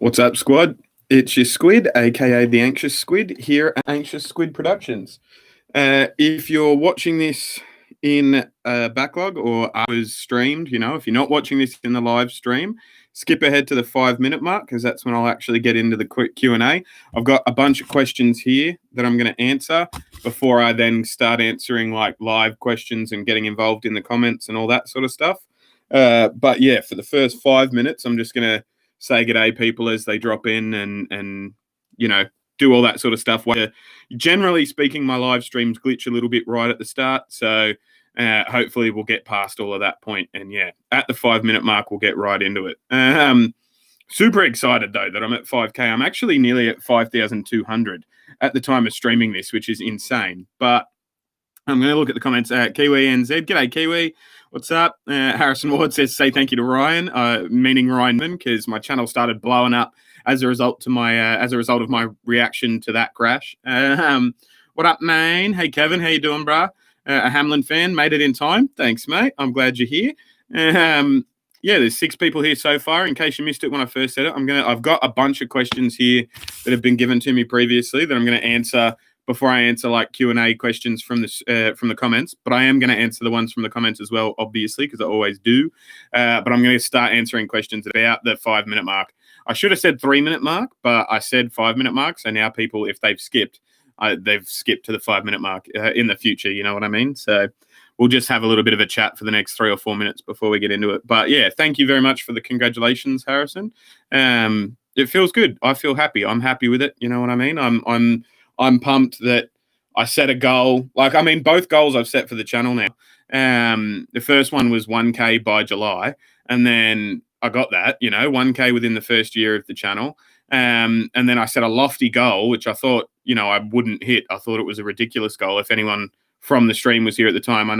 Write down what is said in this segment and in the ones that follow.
What's up, Squad? It's your Squid, aka the Anxious Squid, here at Anxious Squid Productions. If you're watching this in backlog or hours streamed, if you're not watching this in the live stream, skip ahead to the 5-minute mark because that's when I'll actually get into the quick Q&A. I've got a bunch of questions here that I'm going to answer before I then start answering like live questions and getting involved in the comments and all that sort of stuff. But yeah, for the first 5 minutes, I'm just going to say g'day people as they drop in and do all that sort of stuff. Generally speaking, my live streams glitch a little bit right at the start, so hopefully we'll get past all of that point. And yeah, at the 5-minute mark, we'll get right into it. Super excited though that I'm at 5K. I'm actually nearly at 5,200 at the time of streaming this, which is insane. But I'm going to look at the comments. Kiwi NZ, g'day Kiwi. What's up? Harrison Ward says, say thank you to Ryan, meaning Ryanman, because my channel started blowing up as a result of my reaction to that crash. What up, man? Hey, Kevin, how you doing, brah? A Hamlin fan, made it in time. Thanks, mate. I'm glad you're here. Yeah, there's 6 people here so far. In case you missed it when I first said it, I've got a bunch of questions here that have been given to me previously that I'm going to answer before I answer like Q&A questions from the comments, but I am going to answer the ones from the comments as well, obviously, because I always do. But I'm going to start answering questions about the 5-minute mark. I should have said 3-minute mark, but I said 5-minute mark. So now people, if they've skipped to the 5-minute mark in the future. You know what I mean? So we'll just have a little bit of a chat for the next 3 or 4 minutes before we get into it. But yeah, thank you very much for the congratulations, Harrison. It feels good. I feel happy. I'm happy with it. You know what I mean? I'm pumped that I set a goal. Both goals I've set for the channel now. The first one was 1K by July, and then I got that, 1K within the first year of the channel. And then I set a lofty goal, which I thought, I wouldn't hit. I thought it was a ridiculous goal. If anyone from the stream was here at the time, I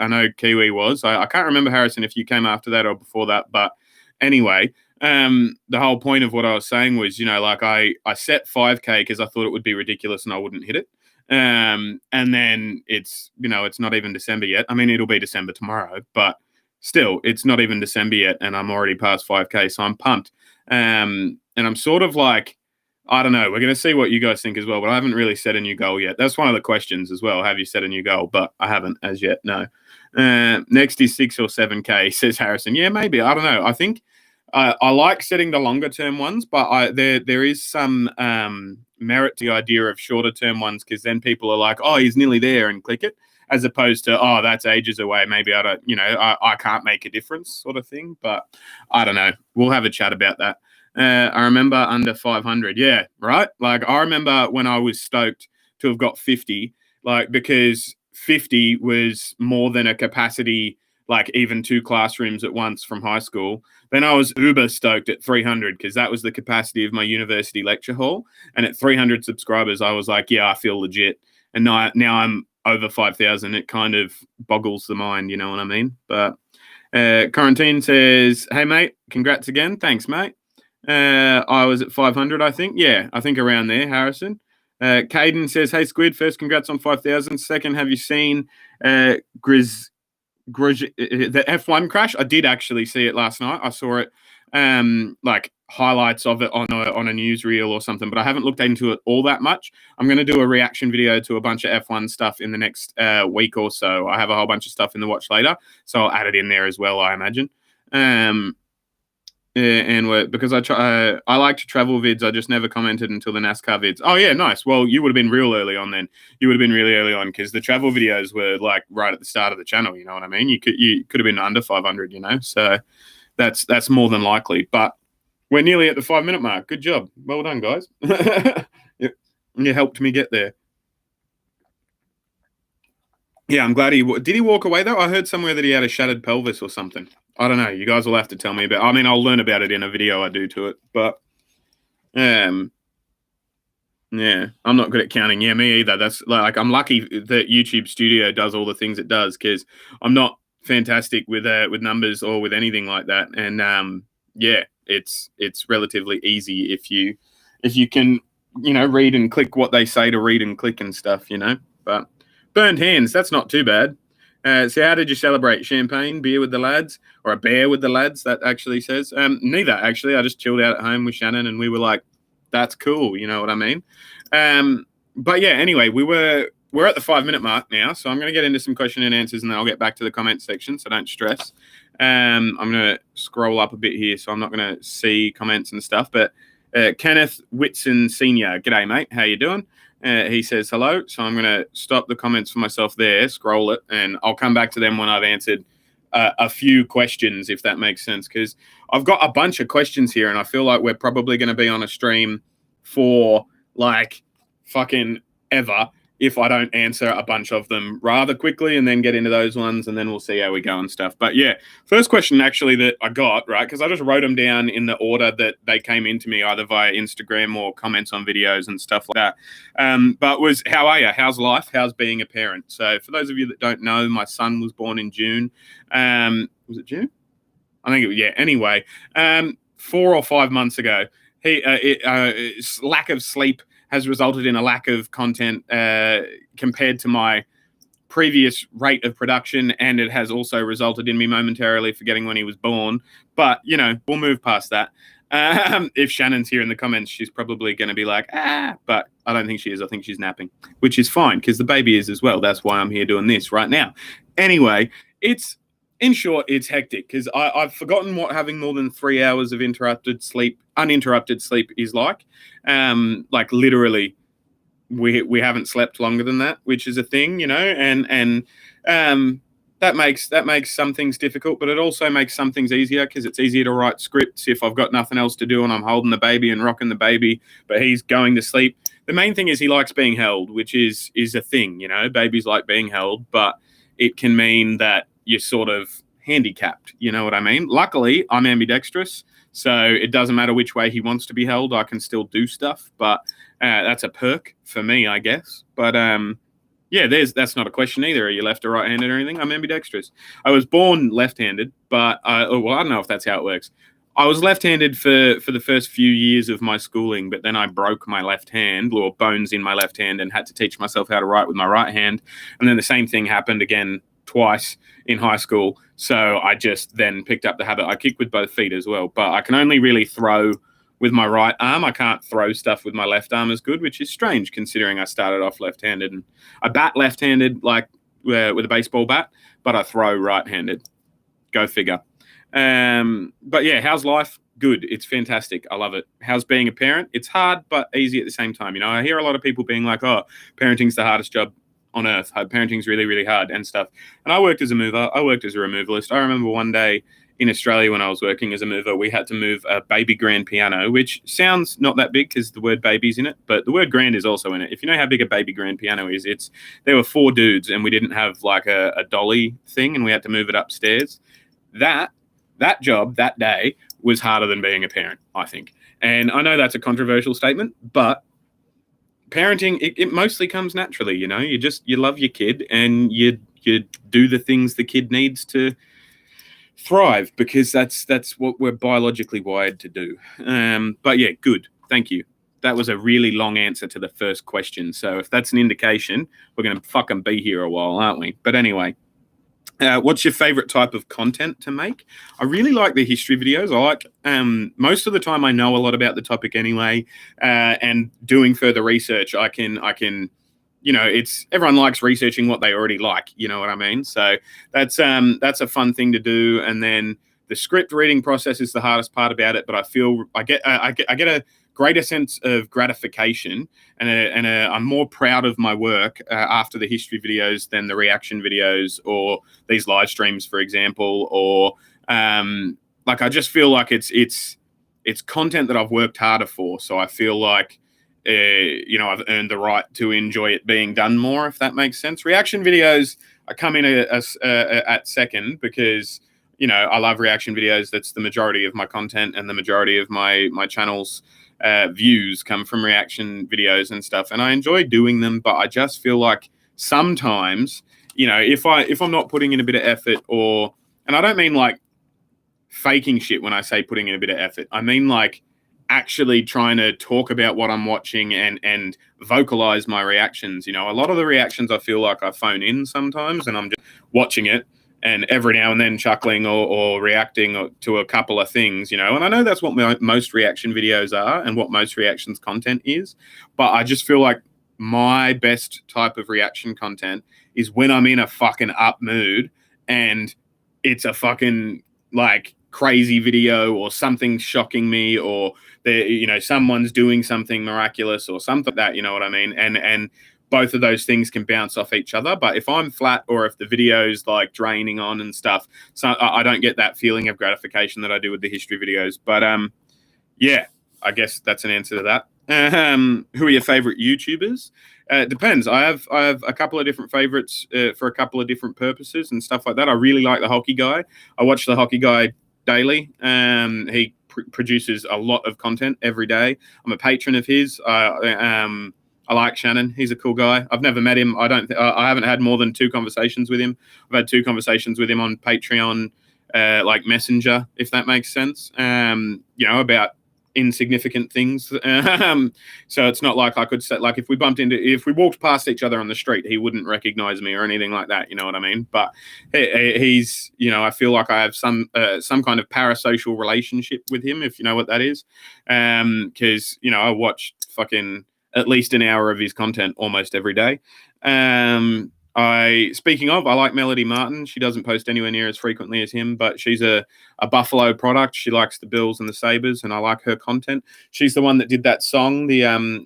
know Kiwi was. I can't remember, Harrison, if you came after that or before that. But anyway, the whole point of what I was saying was, I set 5K because I thought it would be ridiculous and I wouldn't hit it. And then it's not even December yet. I mean, it'll be December tomorrow, but still, it's not even December yet, and I'm already past 5K, so I'm pumped. And I'm sort of like, I don't know, we're going to see what you guys think as well, but I haven't really set a new goal yet. That's one of the questions as well. Have you set a new goal? But I haven't as yet, no. Next is 6 or 7K, says Harrison. Yeah, maybe. I don't know. I think I like setting the longer term ones, but there is some merit to the idea of shorter term ones, because then people are like, oh, he's nearly there, and click it, as opposed to, oh, that's ages away. Maybe I don't, I can't make a difference sort of thing. But I don't know. We'll have a chat about that. I remember under 500. Yeah, right. Like I remember when I was stoked to have got 50, because 50 was more than a capacity, even 2 classrooms at once from high school. Then I was uber stoked at 300 because that was the capacity of my university lecture hall. And at 300 subscribers, I was like, yeah, I feel legit. And now I'm over 5,000. It kind of boggles the mind, you know what I mean? But Quarantine says, hey, mate, congrats again. Thanks, mate. I was at 500, I think. Yeah, I think around there, Harrison. Caden says, hey, Squid, first, congrats on 5,000. Second, have you seen the F1 crash? I did actually see it last night. I saw it, highlights of it on a newsreel or something, but I haven't looked into it all that much. I'm going to do a reaction video to a bunch of F1 stuff in the next week or so. I have a whole bunch of stuff in the watch later, so I'll add it in there as well, I imagine. Because I like to travel vids, I just never commented until the NASCAR vids. Oh yeah, nice. Well, you would have been real early on then. You would have been really early on because the travel videos were right at the start of the channel. You know what I mean? You could have been under 500. So that's more than likely. But we're nearly at the 5-minute mark. Good job. Well done, guys. You helped me get there. Yeah, I'm glad did he walk away though? I heard somewhere that he had a shattered pelvis or something. I don't know. You guys will have to tell me about. I mean, I'll learn about it in a video I do to it. But yeah, I'm not good at counting. Yeah, me either. That's I'm lucky that YouTube Studio does all the things it does, because I'm not fantastic with numbers or with anything like that. And yeah, it's relatively easy if you can read and click what they say to read and click and stuff. But burned hands, that's not too bad. So how did you celebrate? Champagne, beer with the lads, or a bear with the lads? That actually says neither. Actually, I just chilled out at home with Shannon, and we were like, "That's cool." You know what I mean? But yeah. Anyway, we're at the 5-minute mark now, so I'm going to get into some question and answers, and then I'll get back to the comment section. So don't stress. I'm going to scroll up a bit here, so I'm not going to see comments and stuff. But Kenneth Whitson Sr. G'day, mate. How you doing? He says hello. So I'm going to stop the comments for myself there, scroll it, and I'll come back to them when I've answered a few questions, if that makes sense. Because I've got a bunch of questions here, and I feel like we're probably going to be on a stream for like fucking ever if I don't answer a bunch of them rather quickly and then get into those ones, and then we'll see how we go and stuff. But yeah, first question actually that I got, right, because I just wrote them down in the order that they came into me, either via Instagram or comments on videos and stuff like that. But was, how are you? How's life? How's being a parent? So for those of you that don't know, my son was born in June. Was it June? I think it was, yeah. Anyway, 4 or 5 months ago, lack of sleep has resulted in a lack of content compared to my previous rate of production, and it has also resulted in me momentarily forgetting when he was born. But, you know, we'll move past that. If Shannon's here in the comments, she's probably going to be like, but I don't think she is. I think she's napping, which is fine because the baby is as well. That's why I'm here doing this right now. Anyway, in short, it's hectic because I've forgotten what having more than 3 hours of uninterrupted sleep is like. Like literally, we haven't slept longer than that, which is a thing, you know, and that makes some things difficult, but it also makes some things easier because it's easier to write scripts if I've got nothing else to do and I'm holding the baby and rocking the baby, but he's going to sleep. The main thing is he likes being held, which is a thing, you know. Babies like being held, but it can mean that you're sort of handicapped, you know what I mean? Luckily, I'm ambidextrous, so it doesn't matter which way he wants to be held. I can still do stuff, but that's a perk for me, I guess. But yeah, that's not a question either. Are you left or right-handed or anything? I'm ambidextrous. I was born left-handed, but I don't know if that's how it works. I was left-handed for the first few years of my schooling, but then I broke my left hand, or bones in my left hand, and had to teach myself how to write with my right hand. And then the same thing happened again twice in high school. So I just then picked up the habit. I kick with both feet as well, but I can only really throw with my right arm. I can't throw stuff with my left arm as good, which is strange considering I started off left-handed. And I bat left-handed like with a baseball bat, but I throw right-handed. Go figure. But yeah, how's life? Good. It's fantastic. I love it. How's being a parent? It's hard, but easy at the same time. You know, I hear a lot of people being like, oh, parenting's the hardest job on earth. Parenting's really, really hard and stuff. And I worked as a mover. I worked as a removalist. I remember one day in Australia when I was working as a mover, we had to move a baby grand piano, which sounds not that big because the word baby's in it, but the word grand is also in it. If you know how big a baby grand piano is, there were 4 dudes and we didn't have like a dolly thing and we had to move it upstairs. That job that day was harder than being a parent, I think. And I know that's a controversial statement, but parenting, it mostly comes naturally, you know. You love your kid and you do the things the kid needs to thrive because that's what we're biologically wired to do. But yeah, good. Thank you. That was a really long answer to the first question. So if that's an indication, we're going to fucking be here a while, aren't we? But anyway, what's your favorite type of content to make? I really like the history videos. I like most of the time I know a lot about the topic anyway, and doing further research, I can, you know, everyone likes researching what they already like. You know what I mean? So that's a fun thing to do. And then the script reading process is the hardest part about it. But I feel I get a greater sense of gratification and I'm more proud of my work after the history videos than the reaction videos or these live streams, for example, or like I just feel like it's content that I've worked harder for. So I feel like you know, I've earned the right to enjoy it being done more, if that makes sense. Reaction videos, I come in at second because, you know, I love reaction videos. That's the majority of my content and the majority of my channel's views come from reaction videos and stuff. And I enjoy doing them, but I just feel like sometimes, you know, if I'm not putting in a bit of effort and I don't mean like faking shit when I say putting in a bit of effort. I mean like actually trying to talk about what I'm watching and vocalize my reactions. You know, a lot of the reactions I feel like I phone in sometimes, and I'm just watching it and every now and then chuckling or reacting to a couple of things, you know. And I know that's what most reaction videos are and what most reactions content is, but I just feel like my best type of reaction content is when I'm in a fucking up mood and it's a fucking like crazy video or something shocking me, or you know, someone's doing something miraculous or something like that, you know what I mean? And both of those things can bounce off each other. But if I'm flat or if the video's like draining on and stuff, so I don't get that feeling of gratification that I do with the history videos. But yeah, I guess that's an answer to that. Who are your favorite YouTubers? It depends. I have a couple of different favorites for a couple of different purposes and stuff like that. I really like the Hockey Guy. I watch the Hockey Guy daily. He produces a lot of content every day. I'm a patron of his. I like Shannon. He's a cool guy. I've never met him. I haven't had more than 2 conversations with him. I've had 2 conversations with him on Patreon, like Messenger, if that makes sense. You know, about insignificant things. So it's not like I could say, like, if we walked past each other on the street, he wouldn't recognize me or anything like that. You know what I mean? But he's, you know, I feel like I have some kind of parasocial relationship with him, if you know what that is. Because, you know, I watch fucking at least an hour of his content almost every day. Speaking of, I like Melody Martin. She doesn't post anywhere near as frequently as him, but she's a Buffalo product. She likes the Bills and the Sabres, and I like her content. She's the one that did that song,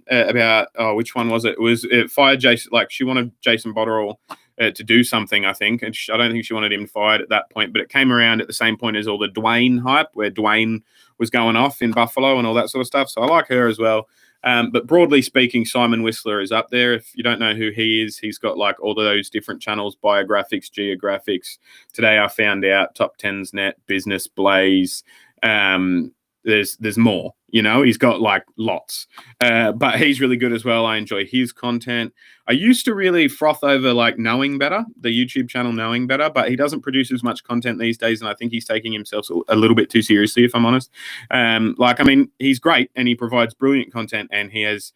about which one was it? It fired Jason. Like, she wanted Jason Botterill to do something, I think, and I don't think she wanted him fired at that point. But it came around at the same point as all the Dwayne hype, where Dwayne was going off in Buffalo and all that sort of stuff. So I like her as well. But broadly speaking, Simon Whistler is up there. If you don't know who he is, he's got like all of those different channels: Biographics, Geographics. Today I found out Top 10's Net, Business, Blaze. There's more, you know, he's got like lots, but he's really good as well. I enjoy his content. I used to really froth over like Knowing Better, the YouTube channel Knowing Better, but he doesn't produce as much content these days, and I think he's taking himself a little bit too seriously, if I'm honest. Like, I mean, he's great and he provides brilliant content, and he has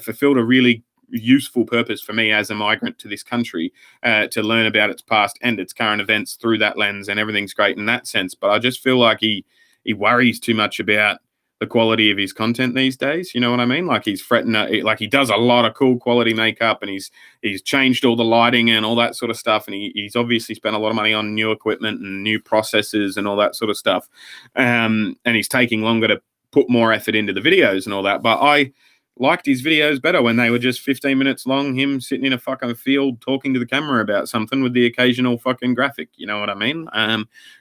fulfilled a really useful purpose for me as a migrant to this country, to learn about its past and its current events through that lens, and everything's great in that sense. But I just feel like he worries too much about the quality of his content these days. You know what I mean? Like, he's fretting, like, he does a lot of cool quality makeup, and he's changed all the lighting and all that sort of stuff. And he's obviously spent a lot of money on new equipment and new processes and all that sort of stuff. And he's taking longer to put more effort into the videos and all that. But I liked his videos better when they were just 15 minutes long, him sitting in a fucking field talking to the camera about something with the occasional fucking graphic. You know what I mean?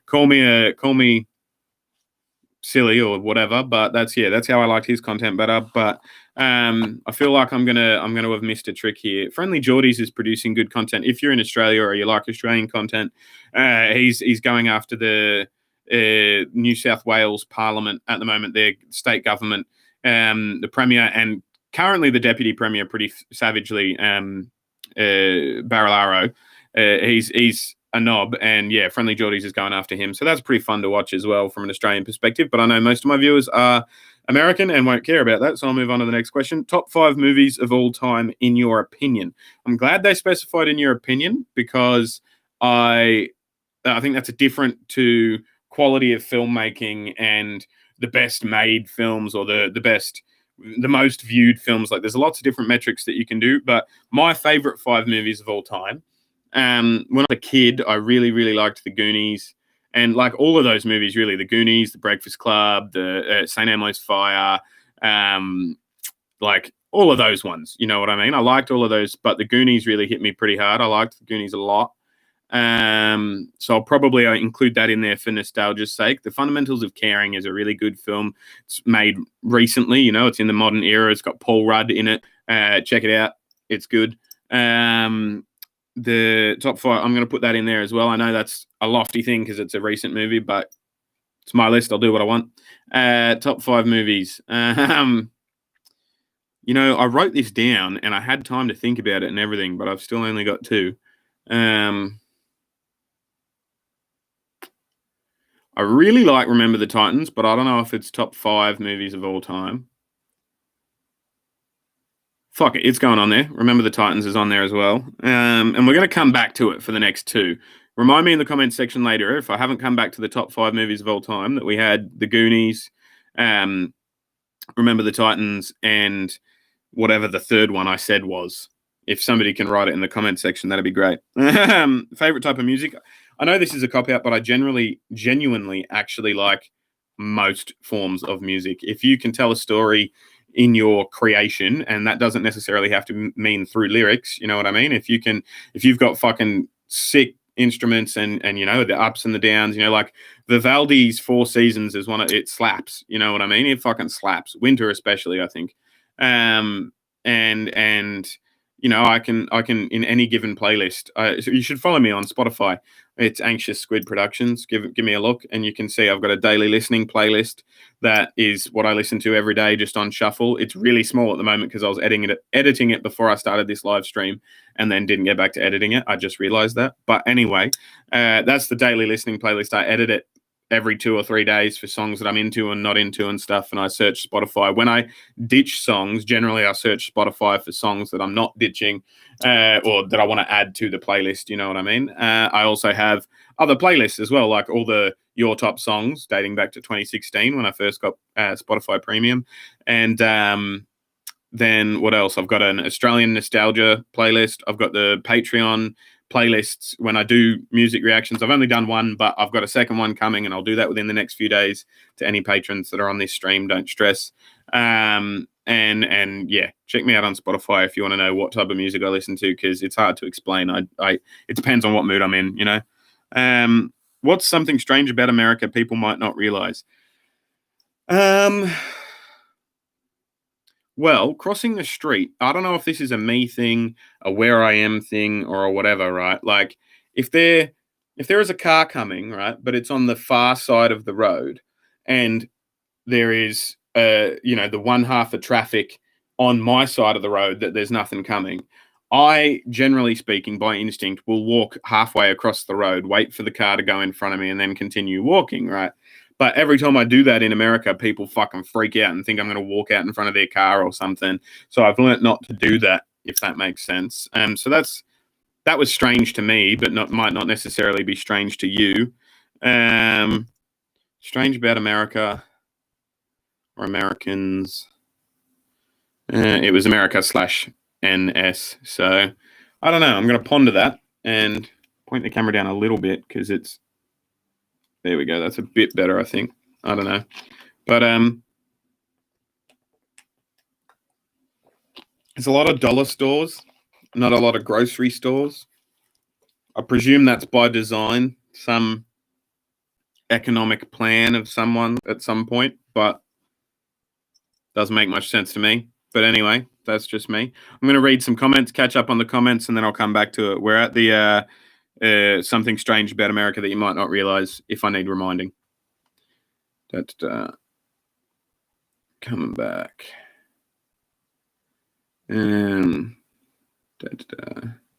Call me silly or whatever, but that's how I liked his content better. But I feel like I'm gonna have missed a trick here. Friendly Geordies is producing good content. If you're in Australia or you like Australian content, he's going after the New South Wales Parliament at the moment, their state government, the Premier and currently the Deputy Premier, pretty savagely, Barilaro. He's a knob, and yeah, Friendly Geordies is going after him. So that's pretty fun to watch as well from an Australian perspective. But I know most of my viewers are American and won't care about that. So I'll move on to the next question. Top 5 movies of all time in your opinion. I'm glad they specified in your opinion, because I think that's a different to quality of filmmaking and the best made films or the most viewed films. Like, there's lots of different metrics that you can do, but my favorite 5 movies of all time. When I was a kid, I really, really liked The Goonies, and like all of those movies, really, The Goonies, The Breakfast Club, the St. Elmo's Fire, like all of those ones. You know what I mean? I liked all of those, but The Goonies really hit me pretty hard. I liked The Goonies a lot. So I'll probably include that in there for nostalgia's sake. The Fundamentals of Caring is a really good film. It's made recently, you know, it's in the modern era. It's got Paul Rudd in it. Check it out. It's good. The top 5, I'm going to put that in there as well. I know that's a lofty thing because it's a recent movie, but it's my list. I'll do what I want. Top 5 movies. You know, I wrote this down and I had time to think about it and everything, but I've still only got 2. I really like Remember the Titans, but I don't know if it's top 5 movies of all time. Fuck it, it's going on there. Remember the Titans is on there as well. And we're going to come back to it for the next 2. Remind me in the comments section later if I haven't come back to the top 5 movies of all time that we had The Goonies, Remember the Titans, and whatever the third one I said was. If somebody can write it in the comment section, that'd be great. Favorite type of music? I know this is a cop-out, but I genuinely actually like most forms of music. If you can tell a story in your creation, and that doesn't necessarily have to mean through lyrics, you know what I mean? If you've got fucking sick instruments and you know, the ups and the downs, you know, like Vivaldi's Four Seasons is it slaps, you know what I mean? It fucking slaps. Winter especially, I think. And you know, I can in any given playlist. So you should follow me on Spotify. It's Anxious Squid Productions. Give me a look, and you can see I've got a daily listening playlist that is what I listen to every day, just on shuffle. It's really small at the moment because I was editing it before I started this live stream, and then didn't get back to editing it. I just realized that. But anyway, that's the daily listening playlist. I edit it every 2 or 3 days for songs that I'm into and not into and stuff. And I search Spotify. When I ditch songs, generally I search Spotify for songs that I'm not ditching or that I want to add to the playlist. You know what I mean? I also have other playlists as well, like all the Your Top Songs dating back to 2016 when I first got Spotify Premium. And then what else? I've got an Australian nostalgia playlist. I've got the Patreon playlists when I do music reactions. I've only done one, but I've got a second one coming, and I'll do that within the next few days. To any patrons that are on this stream, don't stress. And yeah, check me out on Spotify if you want to know what type of music I listen to, because it's hard to explain. It depends on what mood I'm in, you know. What's something strange about America people might not realize? Well, crossing the street, I don't know if this is a me thing, a where I am thing, or whatever, right? Like, if there is a car coming, right, but it's on the far side of the road, and there is, you know, the one half of traffic on my side of the road that there's nothing coming, I, generally speaking, by instinct, will walk halfway across the road, wait for the car to go in front of me, and then continue walking, right? But every time I do that in America, people fucking freak out and think I'm going to walk out in front of their car or something. So I've learnt not to do that, if that makes sense. So that was strange to me, but might not necessarily be strange to you. Strange about America or Americans. It was America/NS. So I don't know. I'm going to ponder that and point the camera down a little bit because it's. There we go. That's a bit better, I think. I don't know. But there's a lot of dollar stores, not a lot of grocery stores. I presume that's by design, some economic plan of someone at some point, but doesn't make much sense to me. But anyway, that's just me. I'm going to read some comments, catch up on the comments, and then I'll come back to it. We're at the something strange about America that you might not realize if I need reminding. Coming back.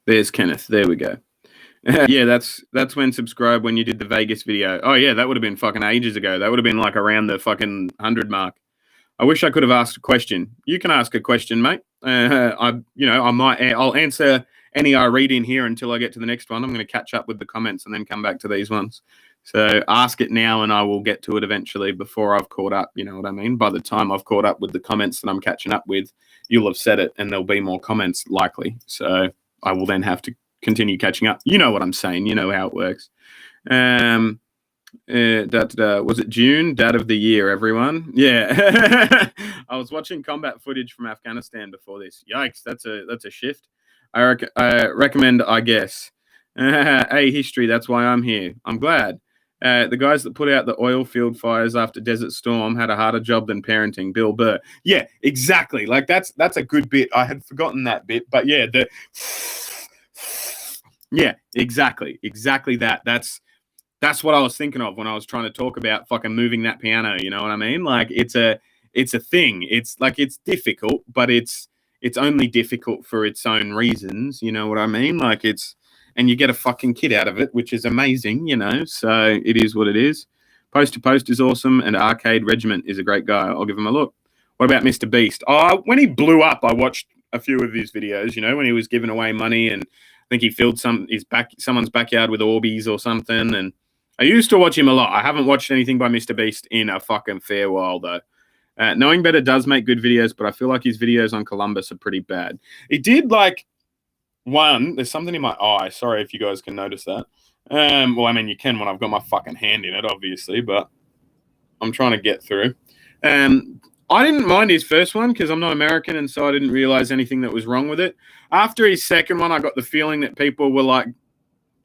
There's Kenneth. There we go. Yeah, that's when subscribe when you did the Vegas video. Oh yeah, that would have been fucking ages ago. That would have been like around the fucking 100 mark. I wish I could have asked a question. You can ask a question, mate. I'll answer any I read in here until I get to the next one. I'm going to catch up with the comments and then come back to these ones. So ask it now and I will get to it eventually before I've caught up. You know what I mean? By the time I've caught up with the comments that I'm catching up with, you'll have said it and there'll be more comments likely. So I will then have to continue catching up. You know what I'm saying. You know how it works. Was it June? Dad of the year, everyone. Yeah. I was watching combat footage from Afghanistan before this. Yikes, that's a shift. I recommend, I guess. Hey, history, that's why I'm here. I'm glad. The guys that put out the oil field fires after Desert Storm had a harder job than parenting. Bill Burr. Yeah, exactly. Like that's a good bit. I had forgotten that bit, but yeah, yeah, exactly that. That's what I was thinking of when I was trying to talk about fucking moving that piano. You know what I mean? Like it's a thing. It's like it's difficult, but it's only difficult for its own reasons. You know what I mean? Like and you get a fucking kid out of it, which is amazing, you know, so it is what it is. Post to Post is awesome, and Arcade Regiment is a great guy. I'll give him a look. What about Mr. Beast? When he blew up, I watched a few of his videos, when he was giving away money, and I think he filled someone's backyard with Orbeez or something, and I used to watch him a lot. I haven't watched anything by Mr. Beast in a fucking fair while, though. Knowing Better does make good videos, but I feel like his videos on Columbus are pretty bad. He did, there's something in my eye. Sorry if you guys can notice that. Well, I mean, you can when I've got my fucking hand in it, obviously, but I'm trying to get through. I didn't mind his first one because I'm not American, and so I didn't realize anything that was wrong with it. After his second one, I got the feeling that people were,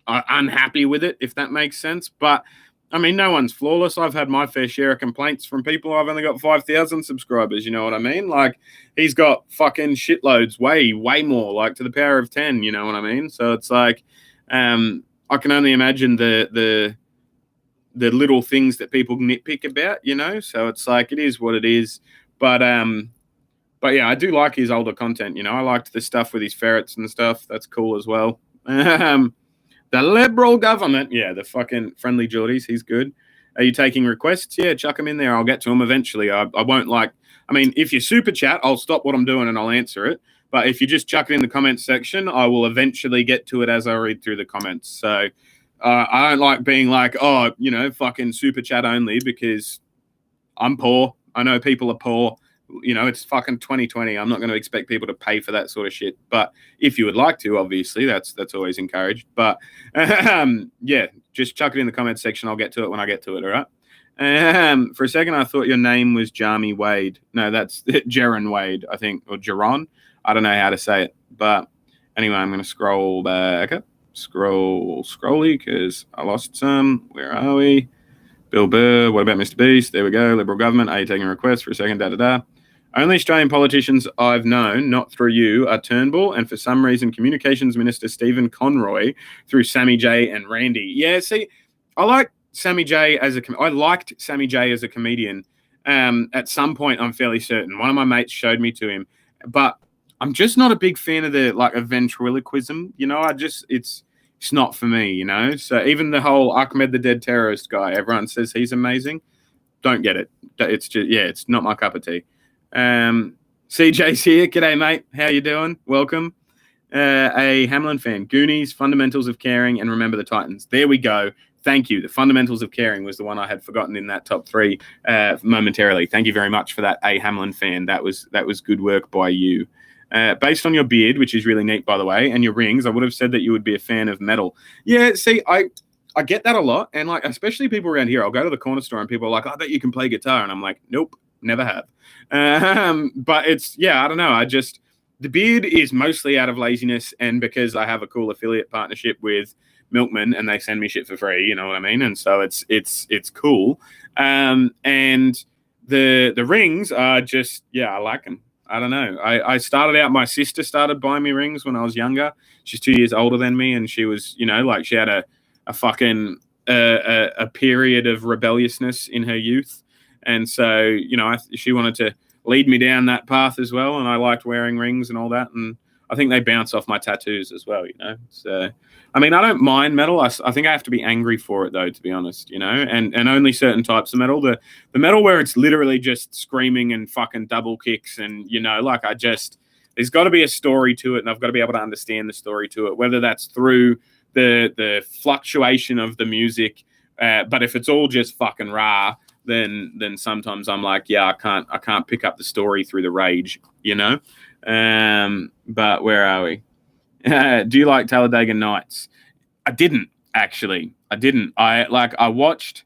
unhappy with it, if that makes sense. But, I mean, no one's flawless. I've had my fair share of complaints from people. I've only got 5,000 subscribers, you know what I mean? He's got fucking shitloads, way more, to the power of 10, you know what I mean? So it's I can only imagine the little things that people nitpick about, So it's it is what it is. But yeah, I do like his older content, I liked the stuff with his ferrets and stuff. That's cool as well. The Liberal government, yeah, the fucking friendly Geordies, he's good. Are you taking requests? Yeah, chuck them in there. I'll get to them eventually. I won't if you super chat, I'll stop what I'm doing and I'll answer it. But if you just chuck it in the comments section, I will eventually get to it as I read through the comments. So I don't like being fucking super chat only, because I'm poor. I know people are poor. It's fucking 2020. I'm not going to expect people to pay for that sort of shit. But if you would like to, obviously, that's always encouraged. But yeah, just chuck it in the comments section. I'll get to it when I get to it, all right? For a second, I thought your name was Jarmy Wade. No, that's Jaron Wade, I think, or Jaron. I don't know how to say it. But anyway, I'm going to scroll back up. Scrolly, because I lost some. Where are we? Bill Burr, what about Mr. Beast? There we go. Liberal government. Are you taking requests for a second? Da-da-da. Only Australian politicians I've known, not through you, are Turnbull and, for some reason, Communications Minister Stephen Conroy through Sammy J and Randy. Yeah, see, I liked Sammy J as a comedian. At some point, I'm fairly certain. One of my mates showed me to him. But I'm just not a big fan of the, of ventriloquism. It's not for me, So even the whole Ahmed the Dead Terrorist guy, everyone says he's amazing. Don't get it. It's just, it's not my cup of tea. CJ's here. G'day, mate. How you doing? Welcome. A Hamlin fan. Goonies, Fundamentals of Caring, and Remember the Titans. There we go. Thank you. The Fundamentals of Caring was the one I had forgotten in that top three momentarily. Thank you very much for that, A Hamlin fan. That was good work by you. Based on your beard, which is really neat, by the way, and your rings, I would have said that you would be a fan of metal. Yeah, see, I get that a lot, and especially people around here. I'll go to the corner store and people are like, "I bet you can play guitar," and I'm like, "Nope, never have." But I don't know. The beard is mostly out of laziness, and because I have a cool affiliate partnership with Milkman, and they send me shit for free. You know what I mean? And so it's cool. And the rings are just I like them. I don't know. I started out, my sister started buying me rings when I was younger. She's 2 years older than me, and she was, she had a fucking a period of rebelliousness in her youth. And so, she wanted to lead me down that path as well, and I liked wearing rings and all that, and I think they bounce off my tattoos as well, So, I mean, I don't mind metal. I think I have to be angry for it, though, to be honest, and only certain types of metal. The metal where it's literally just screaming and fucking double kicks and, there's got to be a story to it, and I've got to be able to understand the story to it, whether that's through the fluctuation of the music. But if it's all just fucking rah, then sometimes I'm like, I can't pick up the story through the rage, But where are we? Do you like Talladega Nights? I didn't, actually. I watched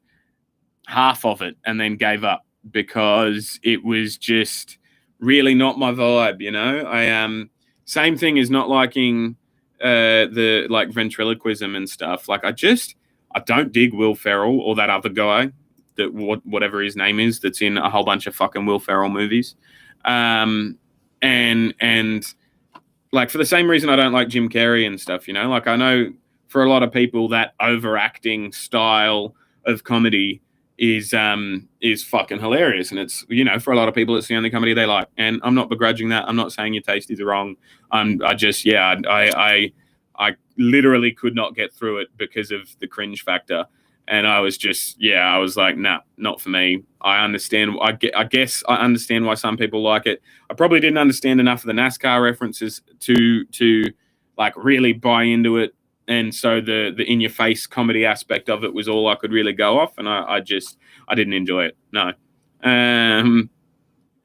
half of it and then gave up because it was just really not my vibe, same thing as not liking the ventriloquism and stuff. I don't dig Will Ferrell or that other guy, that whatever his name is, that's in a whole bunch of fucking Will Ferrell movies. And for the same reason I don't like Jim Carrey and stuff, I know for a lot of people that overacting style of comedy is fucking hilarious. And it's, for a lot of people, it's the only comedy they like. And I'm not begrudging that. I'm not saying your taste is wrong. I literally could not get through it because of the cringe factor. And I was just, I was like, nah, not for me. I understand. I guess I understand why some people like it. I probably didn't understand enough of the NASCAR references to like really buy into it. And so the in your face comedy aspect of it was all I could really go off. And I didn't enjoy it. No.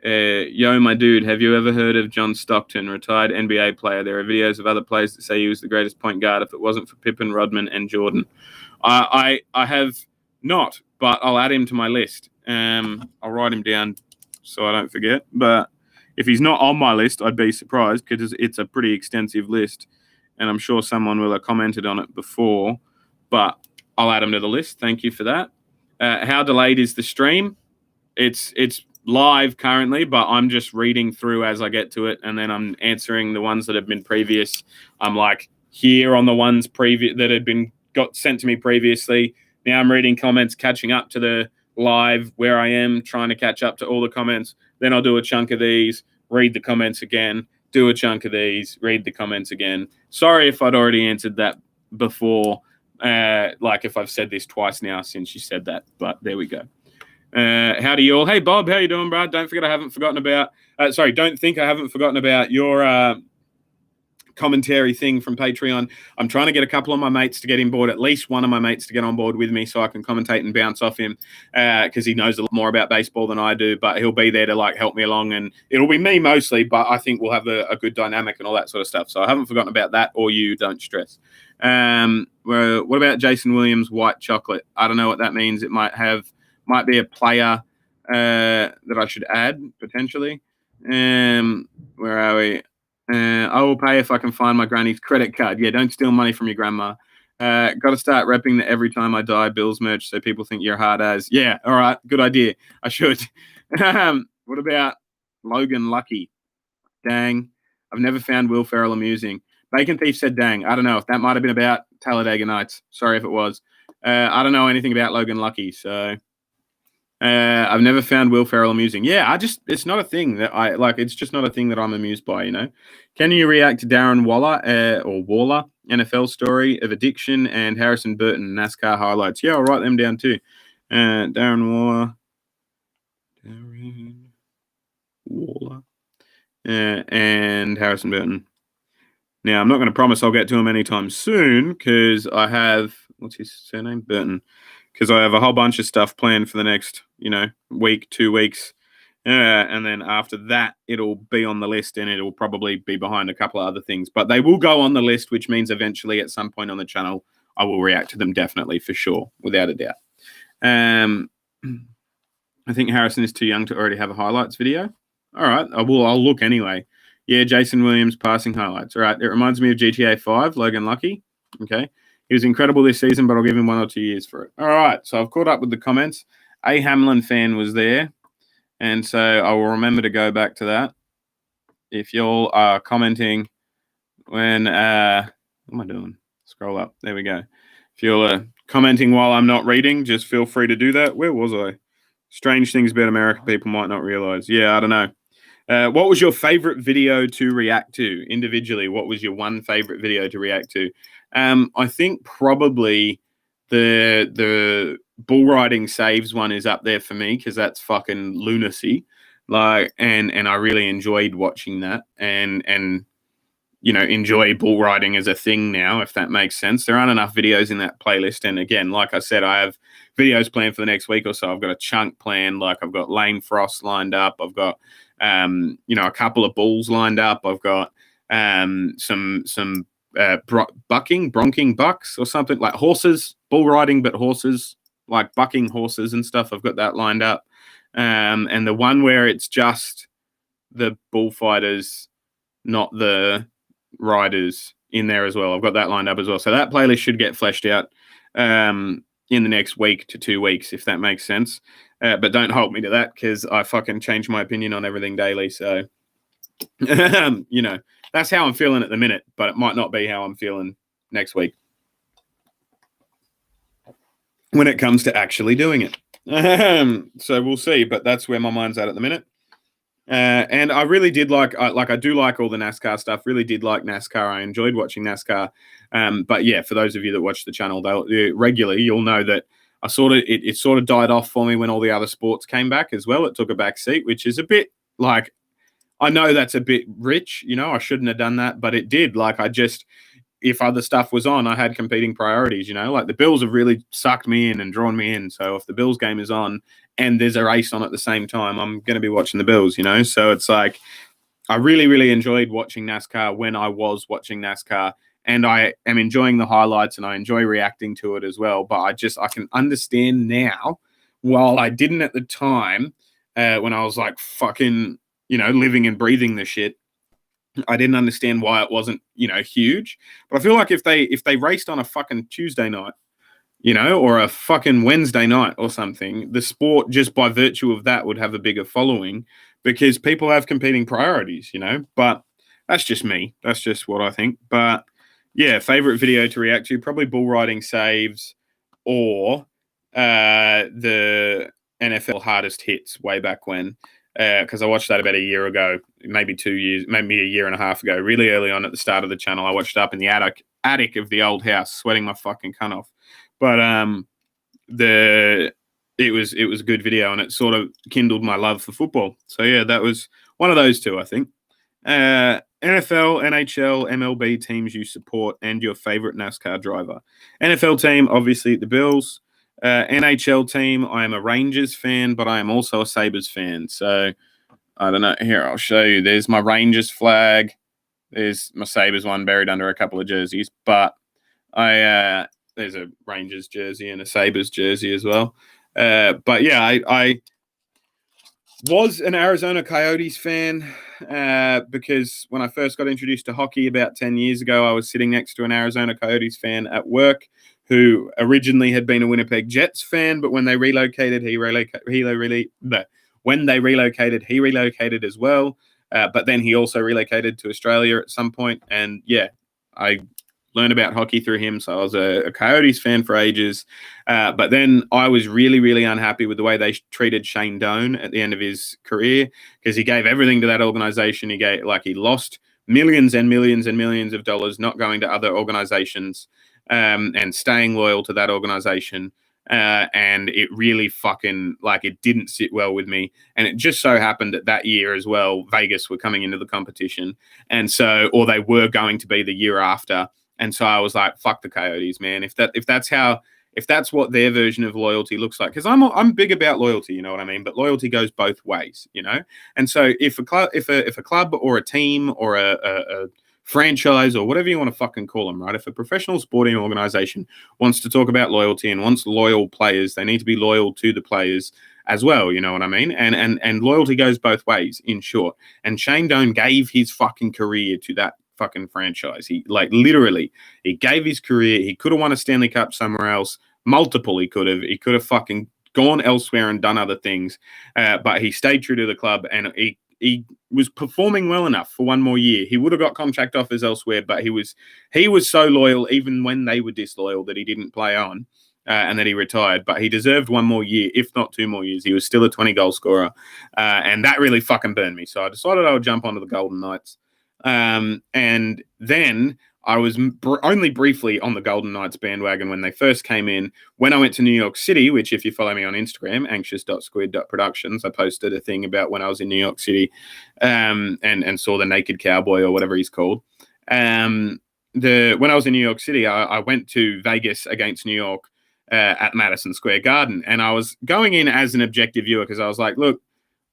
Yo, my dude, have you ever heard of John Stockton, retired NBA player? There are videos of other players that say he was the greatest point guard if it wasn't for Pippen, Rodman, and Jordan. I have not, but I'll add him to my list. I'll write him down so I don't forget. But if he's not on my list, I'd be surprised because it's a pretty extensive list, and I'm sure someone will have commented on it before. But I'll add him to the list. Thank you for that. How delayed is the stream? It's live currently, but I'm just reading through as I get to it, and then I'm answering the ones that have been previous. I'm like here on the ones previous that had been got sent to me previously. Now I'm reading comments, catching up to the live where I am, trying to catch up to all the comments. Then I'll do a chunk of these, read the comments again, do a chunk of these, read the comments again. Sorry if I'd already answered that before, like if I've said this twice now since you said that, but there we go. Howdy you all. Hey Bob, how you doing, Brad? Don't think I haven't forgotten about your commentary thing from Patreon. I'm trying to get a couple of my mates to get on board, at least one of my mates to get on board with me so I can commentate and bounce off him because he knows a lot more about baseball than I do, but he'll be there to like help me along, and it'll be me mostly, but I think we'll have a good dynamic and all that sort of stuff. So I haven't forgotten about that, or you, don't stress. What about Jason Williams' white chocolate? I don't know what that means. It might be a player that I should add potentially. Where are we? I will pay if I can find my granny's credit card. Yeah, don't steal money from your grandma. Got to start repping the Every Time I Die Bills merch so people think you're hard as. Yeah, all right, good idea. I should. What about Logan Lucky? Dang, I've never found Will Ferrell amusing. Bacon Thief said dang. I don't know if that might have been about Talladega Nights. Sorry if it was. I don't know anything about Logan Lucky, so... I've never found Will Ferrell amusing. Yeah, it's not a thing that I like. It's just not a thing that I'm amused by, you know. Can you react to Darren Waller NFL story of addiction and Harrison Burton NASCAR highlights? Yeah, I'll write them down too. Darren Waller, and Harrison Burton. Now, I'm not going to promise I'll get to him anytime soon because I have, what's his surname? Burton. Because I have a whole bunch of stuff planned for the next, week, 2 weeks. And then after that, it'll be on the list and it'll probably be behind a couple of other things. But they will go on the list, which means eventually at some point on the channel, I will react to them definitely, for sure, without a doubt. I think Harrison is too young to already have a highlights video. All right, I'll look anyway. Yeah, Jason Williams passing highlights. All right, it reminds me of GTA 5, Logan Lucky. Okay. He was incredible this season, but I'll give him 1 or 2 years for it. All right, so I've caught up with the comments. A Hamlin fan was there, and so I will remember to go back to that. If y'all are commenting when... what am I doing? Scroll up. There we go. If you're commenting while I'm not reading, just feel free to do that. Where was I? Strange things about America people might not realize. Yeah, I don't know. What was your favorite video to react to individually? What was your one favorite video to react to? I think probably the bull riding saves one is up there for me because that's fucking lunacy. Like, and I really enjoyed watching that and enjoy bull riding as a thing now, if that makes sense. There aren't enough videos in that playlist. And again, like I said, I have videos planned for the next week or so. I've got a chunk planned. Like I've got Lane Frost lined up. I've got, a couple of bulls lined up. I've got some bronking bucks or something, like horses, bull riding, but horses, like bucking horses and stuff. I've got that lined up. And the one where it's just the bullfighters, not the riders, in there as well. I've got that lined up as well. So that playlist should get fleshed out in the next week to 2 weeks, if that makes sense. But don't hold me to that because I fucking change my opinion on everything daily. So, that's how I'm feeling at the minute, but it might not be how I'm feeling next week when it comes to actually doing it. So we'll see, but that's where my mind's at the minute. And I really did I do like all the NASCAR stuff. Really did like NASCAR. I enjoyed watching NASCAR. But yeah, for those of you that watch the channel regularly, you'll know that it sort of died off for me when all the other sports came back as well. It took a back seat, which is a bit like, I know that's a bit rich, I shouldn't have done that, but it did. Like, if other stuff was on, I had competing priorities, like the Bills have really sucked me in and drawn me in. So if the Bills game is on and there's a race on at the same time, I'm going to be watching the Bills, So it's like, I really, really enjoyed watching NASCAR when I was watching NASCAR, and I am enjoying the highlights and I enjoy reacting to it as well. But I can understand now, while I didn't at the time, when I was like fucking, living and breathing the shit, I didn't understand why it wasn't, huge. But I feel like if they raced on a fucking Tuesday night, or a fucking Wednesday night or something, the sport, just by virtue of that, would have a bigger following because people have competing priorities, But that's just me. That's just what I think. But yeah, favorite video to react to, probably bull riding saves or the NFL hardest hits way back when. Because I watched that about a year ago, maybe 2 years, maybe a year and a half ago, really early on at the start of the channel. I watched it up in the attic of the old house, sweating my fucking cunt off. But it was a good video, and it sort of kindled my love for football. So yeah, that was one of those two, I think. NFL, NHL, MLB teams you support and your favorite NASCAR driver. NFL team, obviously the Bills. NHL team, I am a Rangers fan, but I am also a Sabres fan. So I don't know. Here, I'll show you. There's my Rangers flag. There's my Sabres one buried under a couple of jerseys. But there's a Rangers jersey and a Sabres jersey as well. But yeah, I was an Arizona Coyotes fan because when I first got introduced to hockey about 10 years ago, I was sitting next to an Arizona Coyotes fan at work who originally had been a Winnipeg Jets fan, but when they relocated, he relocated as well. But then he also relocated to Australia at some point. And yeah, I learned about hockey through him. So I was a Coyotes fan for ages. But then I was really, really unhappy with the way they treated Shane Doan at the end of his career because he gave everything to that organization. He lost millions and millions and millions of dollars not going to other organizations and staying loyal to that organization. And it really fucking, it didn't sit well with me. And it just so happened that year as well, Vegas were coming into the competition. And so, or they were going to be the year after. And so I was like, fuck the Coyotes, man. If that's what their version of loyalty looks like, because I'm big about loyalty, you know what I mean? But loyalty goes both ways, And so if a club or a team or a franchise or whatever you want to fucking call them, right? If a professional sporting organization wants to talk about loyalty and wants loyal players, they need to be loyal to the players as well, you know what I mean? And loyalty goes both ways, in short. And Shane Doan gave his fucking career to that fucking franchise. He literally, he gave his career. He could have won a Stanley Cup somewhere else. Multiple, he could have fucking gone elsewhere and done other things. But he stayed true to the club, and he was performing well enough for one more year. He would have got contract offers elsewhere, but he was so loyal even when they were disloyal that he didn't play on and that he retired. But he deserved one more year, if not 2 more years. He was still a 20-goal scorer, and that really fucking burned me. So I decided I would jump onto the Golden Knights. And then I was only briefly on the Golden Knights bandwagon when they first came in. When I went to New York City, which if you follow me on Instagram, anxious.squid.productions, I posted a thing about when I was in New York City and saw the Naked Cowboy or whatever he's called. When I was in New York City, I went to Vegas against New York at Madison Square Garden. And I was going in as an objective viewer because I was like, look,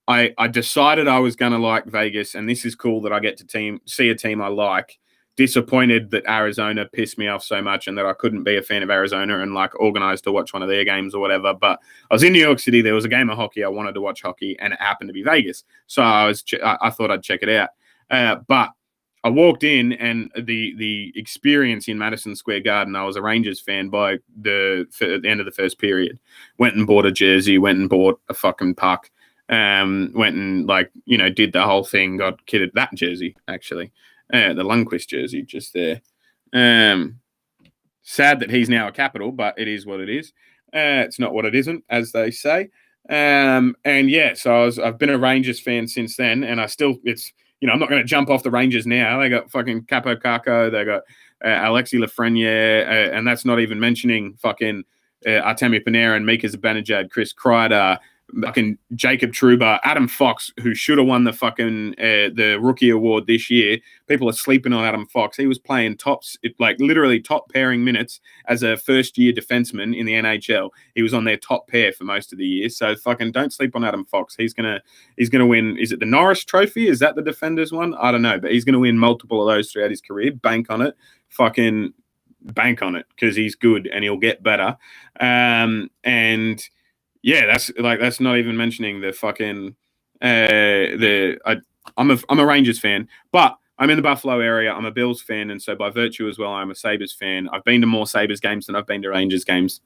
I decided I was going to like Vegas, and this is cool that I get to see a team I like. Disappointed that Arizona pissed me off so much and that I couldn't be a fan of Arizona and organized to watch one of their games or whatever. But I was in New York City. There was a game of hockey. I wanted to watch hockey, and it happened to be Vegas. So I thought I'd check it out. But I walked in, and the experience in Madison Square Garden, I was a Rangers fan at the end of the first period. Went and bought a jersey, went and bought a fucking puck. Went and did the whole thing, got kitted that jersey, actually. The Lundqvist jersey just there. Sad that he's now a Capital, but it is what it is. It's not what it isn't, as they say. And yeah, so I've been a Rangers fan since then, and I'm not going to jump off the Rangers now. They got fucking Capo Caco, they got Alexis Lafreniere, and that's not even mentioning fucking Artemi Panarin, Mika Zibanejad, Chris Kreider, fucking Jacob Trouba, Adam Fox, who should have won the fucking the rookie award this year. People are sleeping on Adam Fox. He was playing literally top pairing minutes as a first year defenseman in the NHL. He was on their top pair for most of the year. So fucking don't sleep on Adam Fox. He's gonna win. Is it the Norris Trophy? Is that the Defenders one? I don't know, but he's gonna wwin multiple of those throughout his career. Bank on it. Fucking bank on it, because he's good and he'll get better. And yeah, that's not even mentioning the fucking I'm a Rangers fan, but I'm in the Buffalo area. I'm a Bills fan, and so by virtue as well, I'm a Sabres fan. I've been to more Sabres games than I've been to Rangers games.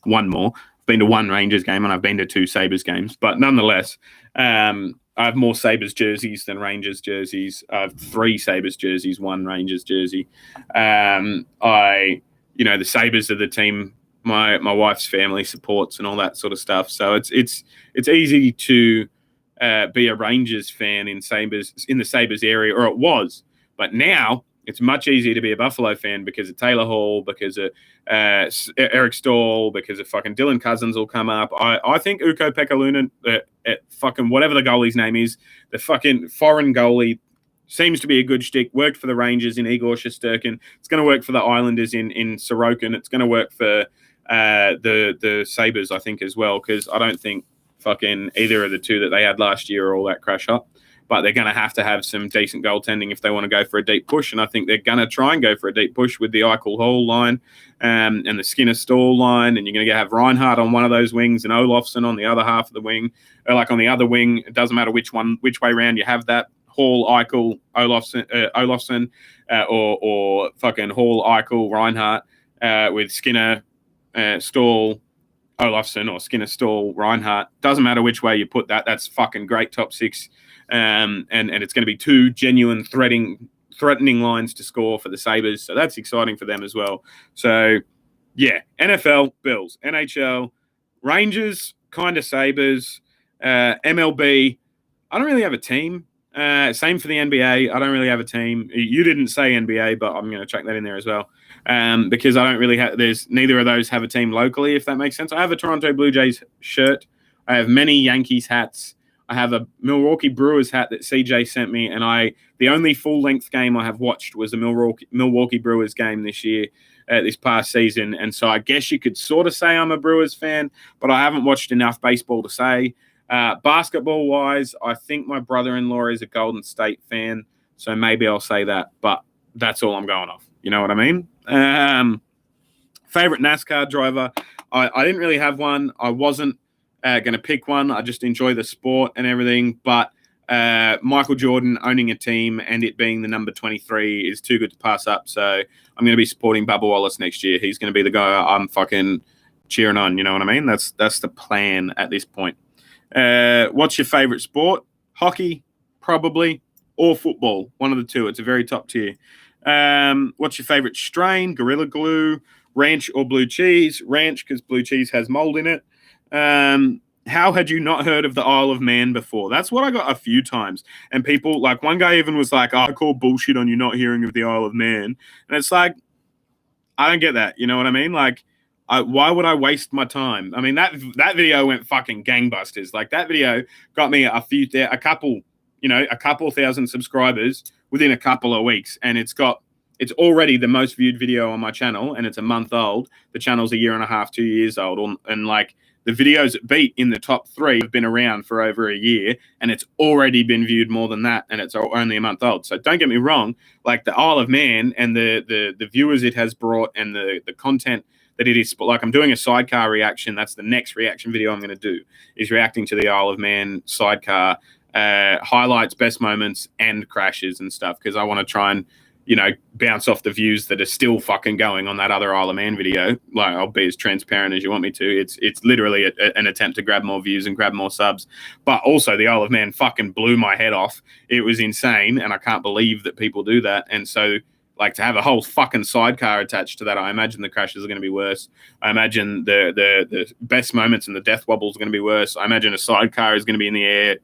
One more. I've been to one Rangers game and I've been to 2 Sabres games, but nonetheless, I have more Sabres jerseys than Rangers jerseys. I have 3 Sabres jerseys, 1 Rangers jersey. The Sabres are the team my wife's family supports and all that sort of stuff. So it's easy to be a Rangers fan in the Sabres area, or it was. But now it's much easier to be a Buffalo fan because of Taylor Hall, because of Eric Stahl, because of fucking Dylan Cousins will come up. I think Ukko Pekka at fucking whatever the goalie's name is, the fucking foreign goalie, seems to be a good shtick. Worked for the Rangers in Igor Shesterkin. It's going to work for the Islanders in Sorokin. It's going to work for the Sabres, I think, as well, because I don't think fucking either of the 2 that they had last year are all that crash up. But they're going to have some decent goaltending if they want to go for a deep push. And I think they're going to try and go for a deep push with the Eichel Hall line and the Skinner Stall line. And you're going to have Reinhardt on one of those wings and Olofsson on the other half of the wing. Or like on the other wing, it doesn't matter which way around you have that. Hall, Eichel, Olofsson, or fucking Hall, Eichel, Reinhardt with Skinner, Stall, Olofsson, or Skinner, Stall, Reinhardt. Doesn't matter which way you put that. That's fucking great top 6. And it's going to be 2 genuine threatening lines to score for the Sabres. So that's exciting for them as well. So, yeah, NFL, Bills. NHL, Rangers, kind of Sabres. MLB, I don't really have a team. Same for the NBA. I don't really have a team. You didn't say NBA, but I'm going to chuck that in there as well. Because I don't really have, neither of those have a team locally, if that makes sense. I have a Toronto Blue Jays shirt. I have many Yankees hats. I have a Milwaukee Brewers hat that CJ sent me, and the only full-length game I have watched was a Milwaukee Brewers game this past season, and so I guess you could sort of say I'm a Brewers fan, but I haven't watched enough baseball to say. Basketball-wise, I think my brother-in-law is a Golden State fan, so maybe I'll say that, but that's all I'm going off. You know what I mean? Favorite NASCAR driver? I didn't really have one. I wasn't going to pick one. I just enjoy the sport and everything, but Michael Jordan owning a team and it being the number 23 is too good to pass up, so I'm going to be supporting Bubba Wallace next year. He's going to be the guy I'm fucking cheering on, you know what I mean? That's the plan at this point. What's your favorite sport? Hockey, probably, or football. One of the 2. It's a very top tier. What's your favorite strain? Gorilla Glue, ranch or blue cheese? Ranch, because blue cheese has mold in it. How had you not heard of the Isle of Man before? That's what I got a few times. And people, like one guy even was like, I call bullshit on you not hearing of the Isle of Man. And it's like, I don't get that. You know what I mean? Like, why would I waste my time? I mean, that video went fucking gangbusters. Like that video got me a couple thousand subscribers within a couple of weeks. And it's already the most viewed video on my channel, and it's a month old. The channel's a year and a half, 2 years old. And like the videos that beat in the top 3 have been around for over a year, and it's already been viewed more than that, and it's only a month old. So don't get me wrong, like the Isle of Man and the viewers it has brought and the content that it is, like I'm doing a sidecar reaction. That's the next reaction video I'm going to do, is reacting to the Isle of Man sidecar, highlights, best moments, and crashes and stuff, because I want to try and, bounce off the views that are still fucking going on that other Isle of Man video. Like, I'll be as transparent as you want me to. It's literally an attempt to grab more views and grab more subs. But also, the Isle of Man fucking blew my head off. It was insane, and I can't believe that people do that. And so, like, to have a whole fucking sidecar attached to that, I imagine the crashes are going to be worse. I imagine the best moments and the death wobbles are going to be worse. I imagine a sidecar is going to be in the air,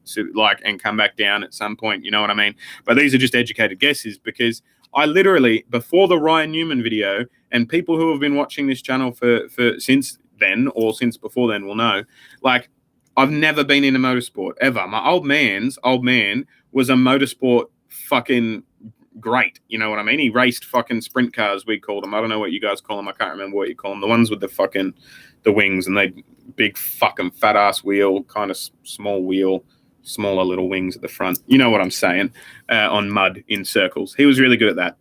and come back down at some point. You know what I mean? But these are just educated guesses, because I literally, before the Ryan Newman video, and people who have been watching this channel for since then or since before then will know. Like, I've never been into motorsport ever. My old man was a motorsport fucking great. You know what I mean? He raced fucking sprint cars, we called them. I don't know what you guys call them. I can't remember what you call them. The ones with the wings and they big fucking fat ass wheel, kind of small wheel, smaller little wings at the front. You know what I'm saying? On mud in circles. He was really good at that.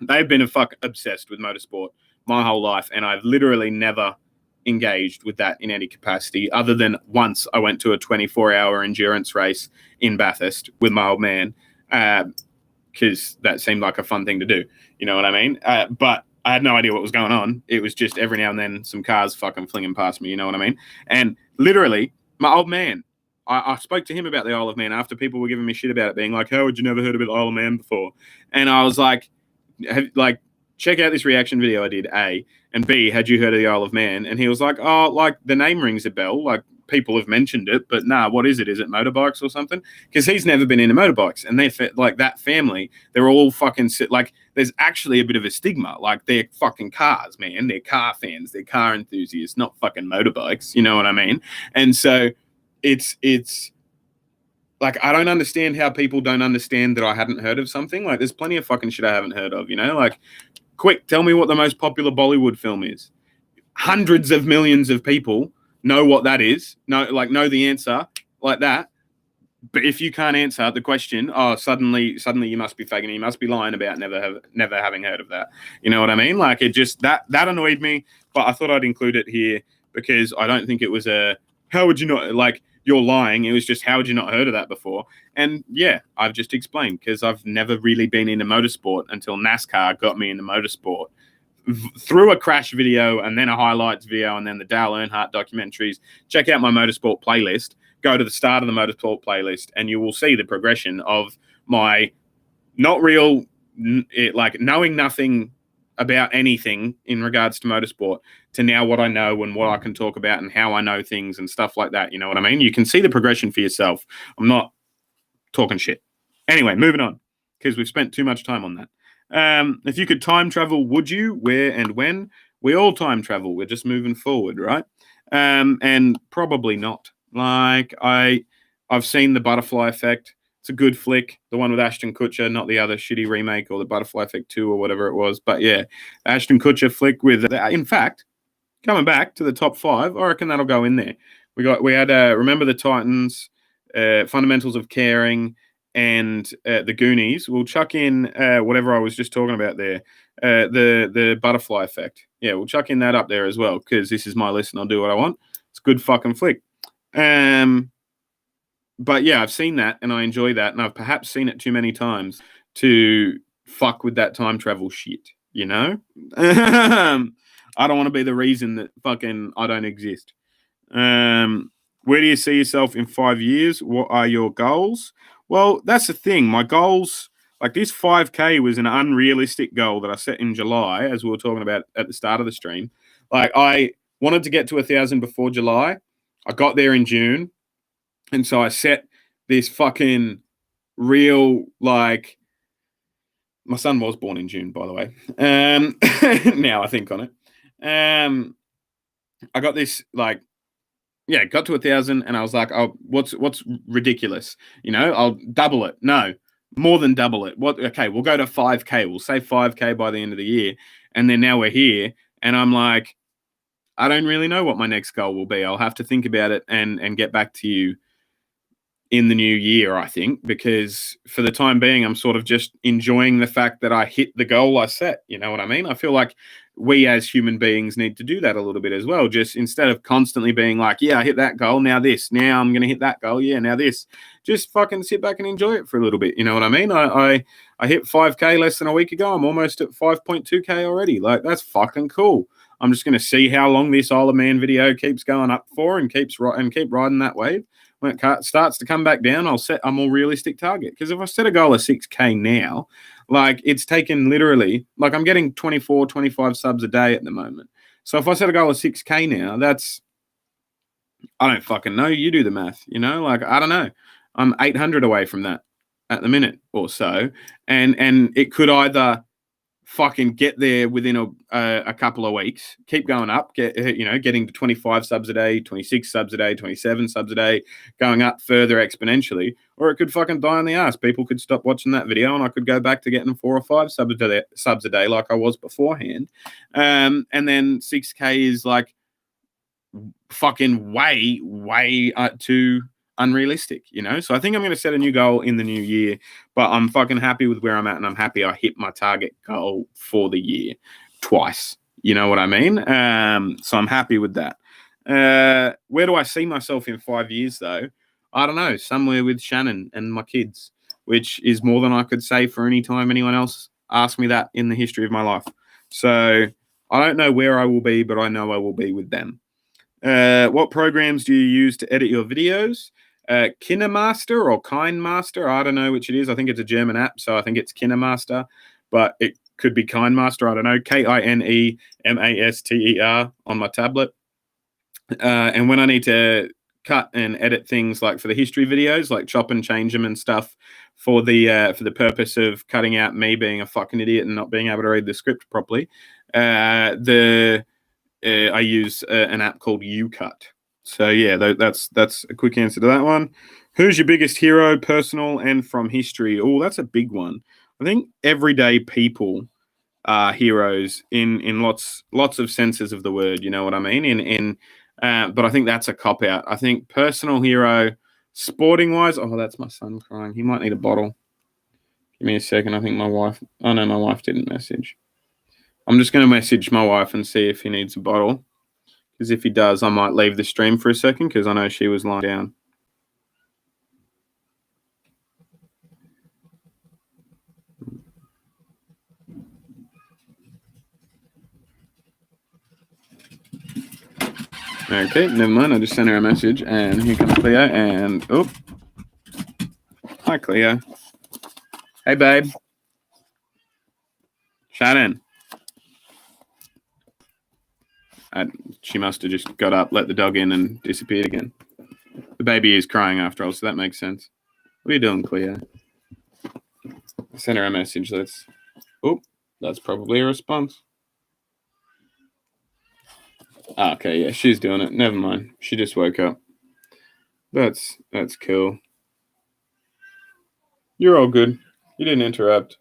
They've been obsessed with motorsport my whole life, and I've literally never engaged with that in any capacity other than once I went to a 24-hour endurance race in Bathurst with my old man because that seemed like a fun thing to do. You know what I mean? But I had no idea what was going on. It was just every now and then some cars fucking flinging past me. You know what I mean? And literally, my old man, I spoke to him about the Isle of Man after people were giving me shit about it, being like, how had you never heard about the Isle of Man before? And I was like, check out this reaction video I did, A, and B, had you heard of the Isle of Man? And he was like, oh, like, the name rings a bell. Like, people have mentioned it, but nah, what is it? Is it motorbikes or something? Because he's never been into motorbikes. And they're, like, that family, they're all fucking, like, there's actually a bit of a stigma. Like, they're fucking cars, man. They're car fans. They're car enthusiasts, not fucking motorbikes. You know what I mean? And so it's like, I don't understand how people don't understand that I hadn't heard of something. Like, there's plenty of fucking shit I haven't heard of, you know? Like, quick, tell me what the most popular Bollywood film is. Hundreds of millions of people know what that is, know the answer like that. But if you can't answer the question, suddenly you must be faking it. You must be lying about never having heard of that. You know what I mean? Like, it just, that annoyed me, but I thought I'd include it here because I don't think it was how would you not, like, you're lying. It was just, how would you not heard of that before? And yeah, I've just explained because I've never really been into motorsport until NASCAR got me into motorsport through a crash video and then a highlights video and then the Dale Earnhardt documentaries. Check out my motorsport playlist. Go to the start of the motorsport playlist and you will see the progression of my knowing nothing about anything in regards to motorsport to now what I know and what I can talk about and how I know things and stuff like that. You know what I mean? You can see the progression for yourself. I'm not talking shit. Anyway, moving on because we've spent too much time on that. If you could time travel, would you? Where and when? We all time travel. We're just moving forward, right? And probably not. Like, I've seen The Butterfly Effect. It's a good flick. The one with Ashton Kutcher, not the other shitty remake or The Butterfly Effect 2 or whatever it was. But yeah, Ashton Kutcher flick with, in fact, coming back to the top 5, I reckon that'll go in there. We had Remember the Titans, Fundamentals of Caring, and The Goonies. We'll chuck in whatever I was just talking about there, the Butterfly Effect. Yeah, we'll chuck in that up there as well because this is my list and I'll do what I want. It's a good fucking flick. But yeah, I've seen that and I enjoy that, and I've perhaps seen it too many times to fuck with that time travel shit, you know? I don't want to be the reason that fucking I don't exist. Where do you see yourself in 5 years? What are your goals? Well, that's the thing. My goals, like this 5K was an unrealistic goal that I set in July, as we were talking about at the start of the stream. Like, I wanted to get to 1,000 before July. I got there in June. And so I set this fucking real, like, my son was born in June, by the way. Now I think on it. I got this, like, yeah, got to 1,000 and I was like, oh, what's ridiculous? You know, I'll double it. No, more than double it. Okay, we'll go to 5K. We'll say 5K by the end of the year. And then now we're here. And I'm like, I don't really know what my next goal will be. I'll have to think about it and get back to you in the new year, I think, because for the time being, I'm sort of just enjoying the fact that I hit the goal I set. You know what I mean? I feel like we as human beings need to do that a little bit as well. Just instead of constantly being like, yeah, I hit that goal. Now this, now I'm going to hit that goal. Yeah. Now this, just fucking sit back and enjoy it for a little bit. You know what I mean? I hit 5K less than a week ago. I'm almost at 5.2K already. Like, that's fucking cool. I'm just going to see how long this Isle of Man video keeps going up for and keep riding that wave. When it starts to come back down, I'll set a more realistic target. Because if I set a goal of 6K now, like, it's taken literally, like, I'm getting 24, 25 subs a day at the moment. So if I set a goal of 6K now, that's, I don't fucking know. You do the math, you know? Like, I don't know. I'm 800 away from that at the minute or so. And it could either fucking get there within a couple of weeks, keep going up, getting to 25 subs a day, 26 subs a day, 27 subs a day, going up further exponentially, or it could fucking die on the ass. People could stop watching that video and I could go back to getting 4 or 5 subs a day like I was beforehand. And then 6K is like fucking way too unrealistic, so I think I'm going to set a new goal in the new year, but I'm fucking happy with where I'm at, and I'm happy I hit my target goal for the year twice, you know what I mean? So I'm happy with that. Where do I see myself in 5 years though? I don't know, somewhere with Shannon and my kids, which is more than I could say for any time anyone else asked me that in the history of my life. So I don't know where I will be, but I know I will be with them. What programs do you use to edit your videos? KineMaster or KineMaster. I don't know which it is. I think it's a German app, so I think it's KineMaster, but it could be KineMaster. I don't know. KineMaster on my tablet. And when I need to cut and edit things like for the history videos, like chop and change them and stuff for the purpose of cutting out me being a fucking idiot and not being able to read the script properly, I use an app called UCut. So yeah, that's a quick answer to that one. Who's your biggest hero, personal and from history? Oh, that's a big one. I think everyday people are heroes in lots of senses of the word. You know what I mean? But I think that's a cop out. I think personal hero, sporting wise. Oh, that's my son crying. He might need a bottle. Give me a second. I think my wife. Oh no, my wife didn't message. I'm just going to message my wife and see if he needs a bottle. Because if he does, I might leave the stream for a second because I know she was lying down. Okay, never mind. I just sent her a message and here comes Cleo and... Oh. Hi, Cleo. Hey, babe. Shannon. She must have just got up, let the dog in, and disappeared again. The baby is crying after all, so that makes sense. What are you doing, Cleo? I sent her a message. That's probably a response. Okay, yeah, she's doing it. Never mind. She just woke up. That's cool. You're all good. You didn't interrupt.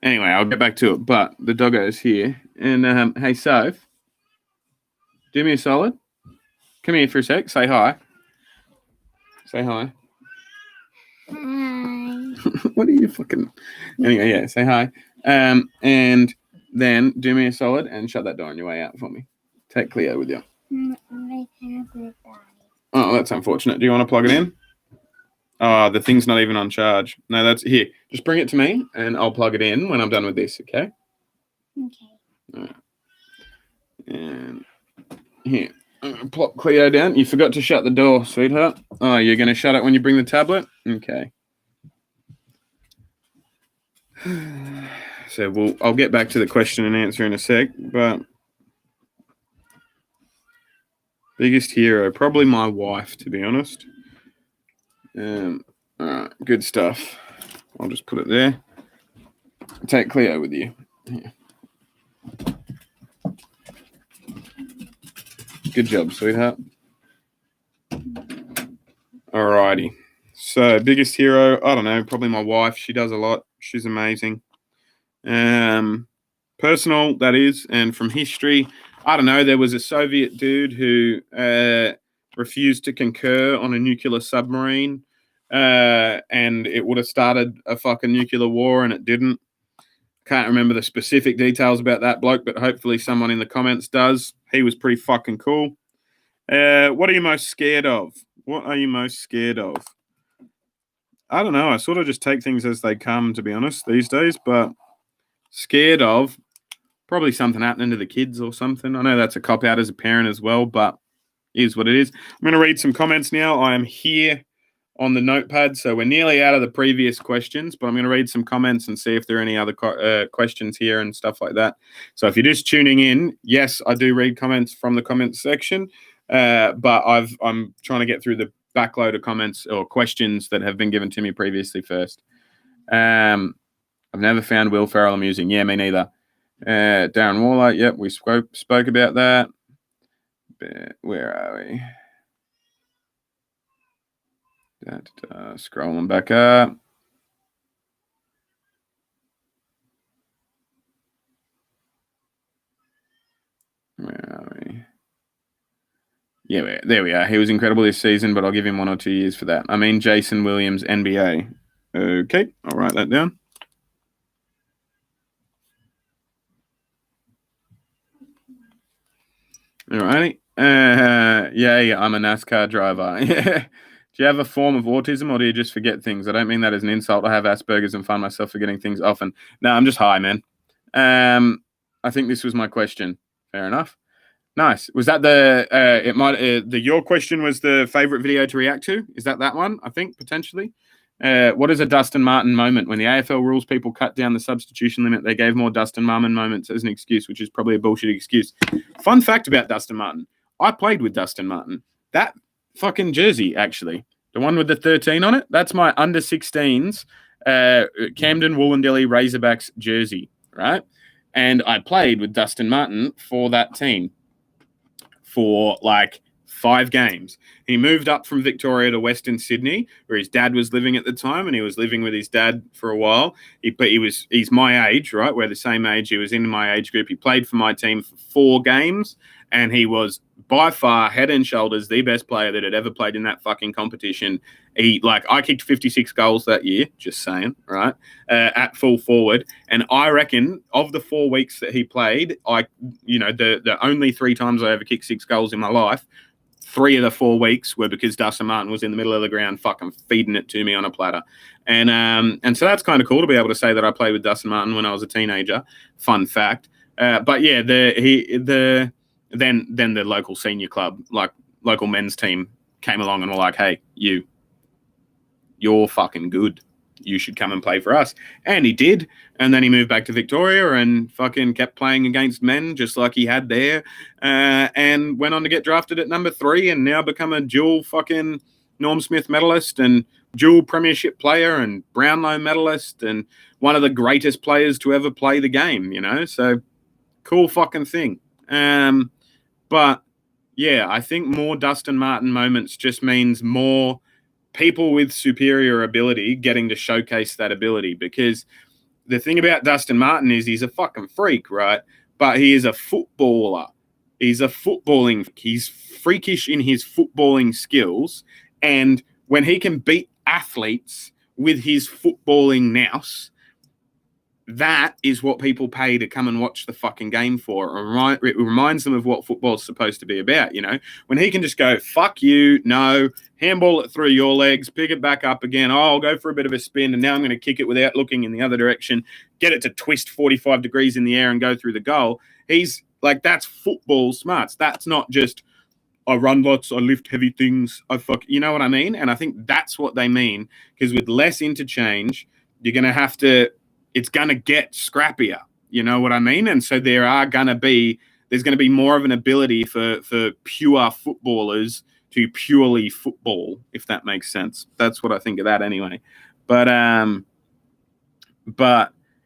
Anyway, I'll get back to it. But the doggo's here. And hey, Soph, do me a solid. Come here for a sec. Say hi. Say hi. Hi. What are you fucking... Anyway, yeah, say hi. And then do me a solid and shut that door on your way out for me. Take Cleo with you. My tablet died. Oh, that's unfortunate. Do you want to plug it in? Oh, the thing's not even on charge. No, that's... Here, just bring it to me and I'll plug it in when I'm done with this, okay? Okay. All right. And here, plop Cleo down. You forgot to shut the door, sweetheart. Oh, you're going to shut it when you bring the tablet? Okay. So I'll get back to the question and answer in a sec, but biggest hero, probably my wife, to be honest. All right, good stuff. I'll just put it there. Take Cleo with you. Yeah. Good job, sweetheart. Alrighty. So, biggest hero, I don't know, probably my wife. She does a lot. She's amazing. Personal, that is, and from history, I don't know, there was a Soviet dude who refused to concur on a nuclear submarine, and it would have started a fucking nuclear war, and it didn't. Can't remember the specific details about that bloke, but hopefully someone in the comments does. He was pretty fucking cool. What are you most scared of? What are you most scared of? I don't know. I sort of just take things as they come, to be honest, these days, but scared of probably something happening to the kids or something. I know that's a cop-out as a parent as well, but it is what it is. I'm going to read some comments now. I am here on the notepad, so we're nearly out of the previous questions, but I'm going to read some comments and see if there are any other questions here and stuff like that. So if you're just tuning in, yes, I do read comments from the comments section. But I'm trying to get through the backload of comments or questions that have been given to me previously first. I've never found Will Ferrell amusing. Yeah, me neither. Darren Waller, yep, we spoke about that. Where are we? Scrolling back up. Where are we? Yeah, there we are. He was incredible this season, but I'll give him 1 or 2 years for that. I mean, Jason Williams, NBA. Okay, I'll write that down. All righty. Yeah, I'm a NASCAR driver. Yeah. Do you have a form of autism or do you just forget things? I don't mean that as an insult. I have Asperger's and find myself forgetting things often. No, I'm just high, man. I think this was my question. Fair enough. Nice. Was that your question was the favorite video to react to? Is that one? I think potentially. What is a Dustin Martin moment? When the AFL rules people cut down the substitution limit, they gave more Dustin Martin moments as an excuse, which is probably a bullshit excuse. Fun fact about Dustin Martin. I played with Dustin Martin. That fucking jersey, actually. The one with the 13 on it, that's my under 16s Camden Wollondilly Razorbacks jersey, right? And I played with Dustin Martin for that team for like 5 games. He moved up from Victoria to Western Sydney, where his dad was living at the time, and he was living with his dad for a while. He's my age, right? We're the same age. He was in my age group. He played for my team for 4 games, and he was by far head and shoulders the best player that had ever played in that fucking competition. I kicked 56 goals that year, just saying, right? At full forward. And I reckon of the 4 weeks that he played, the only 3 times I ever kicked 6 goals in my life, 3 of the 4 weeks were because Dustin Martin was in the middle of the ground fucking feeding it to me on a platter. And so that's kind of cool to be able to say that I played with Dustin Martin when I was a teenager. Fun fact. But yeah, then the local senior club, like local men's team, came along and were like, hey, you're fucking good. You should come and play for us. And he did. And then he moved back to Victoria and fucking kept playing against men just like he had there. And went on to get drafted at number 3 and now become a dual fucking Norm Smith medalist and dual premiership player and Brownlow medalist and one of the greatest players to ever play the game, So cool fucking thing. But yeah, I think more Dustin Martin moments just means more people with superior ability getting to showcase that ability, because the thing about Dustin Martin is he's a fucking freak, right? But he is a footballer. He's he's freakish in his footballing skills. And when he can beat athletes with his footballing nous, that is what people pay to come and watch the fucking game for. It reminds them of what football's supposed to be about, When he can just go, fuck you, no, handball it through your legs, pick it back up again, I'll go for a bit of a spin, and now I'm going to kick it without looking in the other direction, get it to twist 45 degrees in the air and go through the goal. He's like, that's football smarts. That's not just, I run lots, I lift heavy things, you know what I mean? And I think that's what they mean, because with less interchange, you're going to have to, it's going to get scrappier, you know what I mean? And so there's going to be more of an ability for pure footballers to purely football, if that makes sense. That's what I think of that anyway. But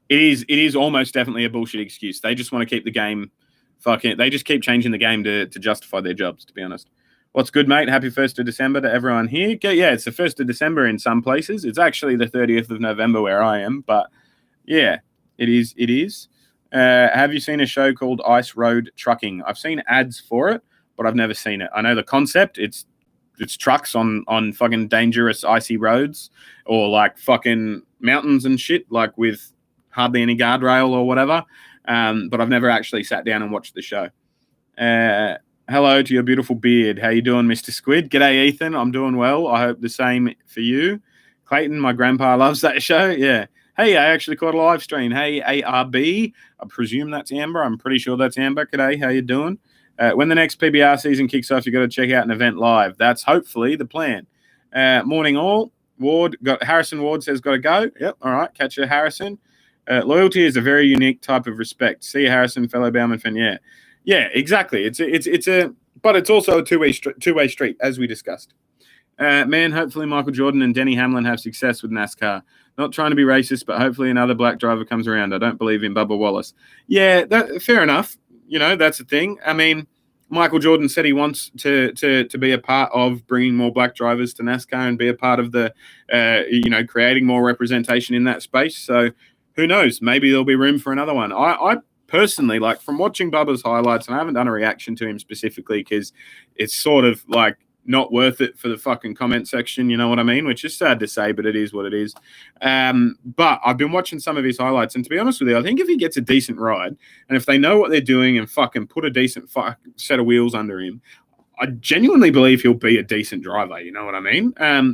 it is almost definitely a bullshit excuse. They just want to keep the game they just keep changing the game to justify their jobs, to be honest. What's good, mate? Happy 1st of December to everyone here. Yeah, it's the 1st of December in some places. It's actually the 30th of November where I am, but yeah, it is. Have you seen a show called Ice Road Trucking? I've seen ads for it, but I've never seen it. I know the concept. It's trucks on fucking dangerous icy roads or like fucking mountains and shit, like with hardly any guardrail or whatever. But I've never actually sat down and watched the show. Hello to your beautiful beard. How you doing, Mr. Squid? G'day, Ethan. I'm doing well. I hope the same for you. Clayton, my grandpa loves that show. Yeah. Hey, I actually caught a live stream. Hey, ARB. I presume that's Amber. I'm pretty sure that's Amber. G'day. How you doing? When the next PBR season kicks off, you got to check out an event live. That's hopefully the plan. Morning all. Harrison Ward says got to go. Yep. All right. Catch you, Harrison. Loyalty is a very unique type of respect. See you, Harrison, fellow Bowman fan. Yeah, exactly. It's a but it's also a two-way street, as we discussed. Man, hopefully Michael Jordan and Denny Hamlin have success with NASCAR. Not trying to be racist, but hopefully another black driver comes around. I don't believe in Bubba Wallace. Yeah, fair enough. You know, that's a thing. I mean, Michael Jordan said he wants to be a part of bringing more black drivers to NASCAR and be a part of the, creating more representation in that space. So who knows? Maybe there'll be room for another one. I personally, like, from watching Bubba's highlights, and I haven't done a reaction to him specifically because it's sort of like not worth it for the fucking comment section, you know what I mean? Which is sad to say, but it is what it is. But I've been watching some of his highlights, and to be honest with you, I think if he gets a decent ride, and if they know what they're doing and fucking put a decent set of wheels under him, I genuinely believe he'll be a decent driver, you know what I mean?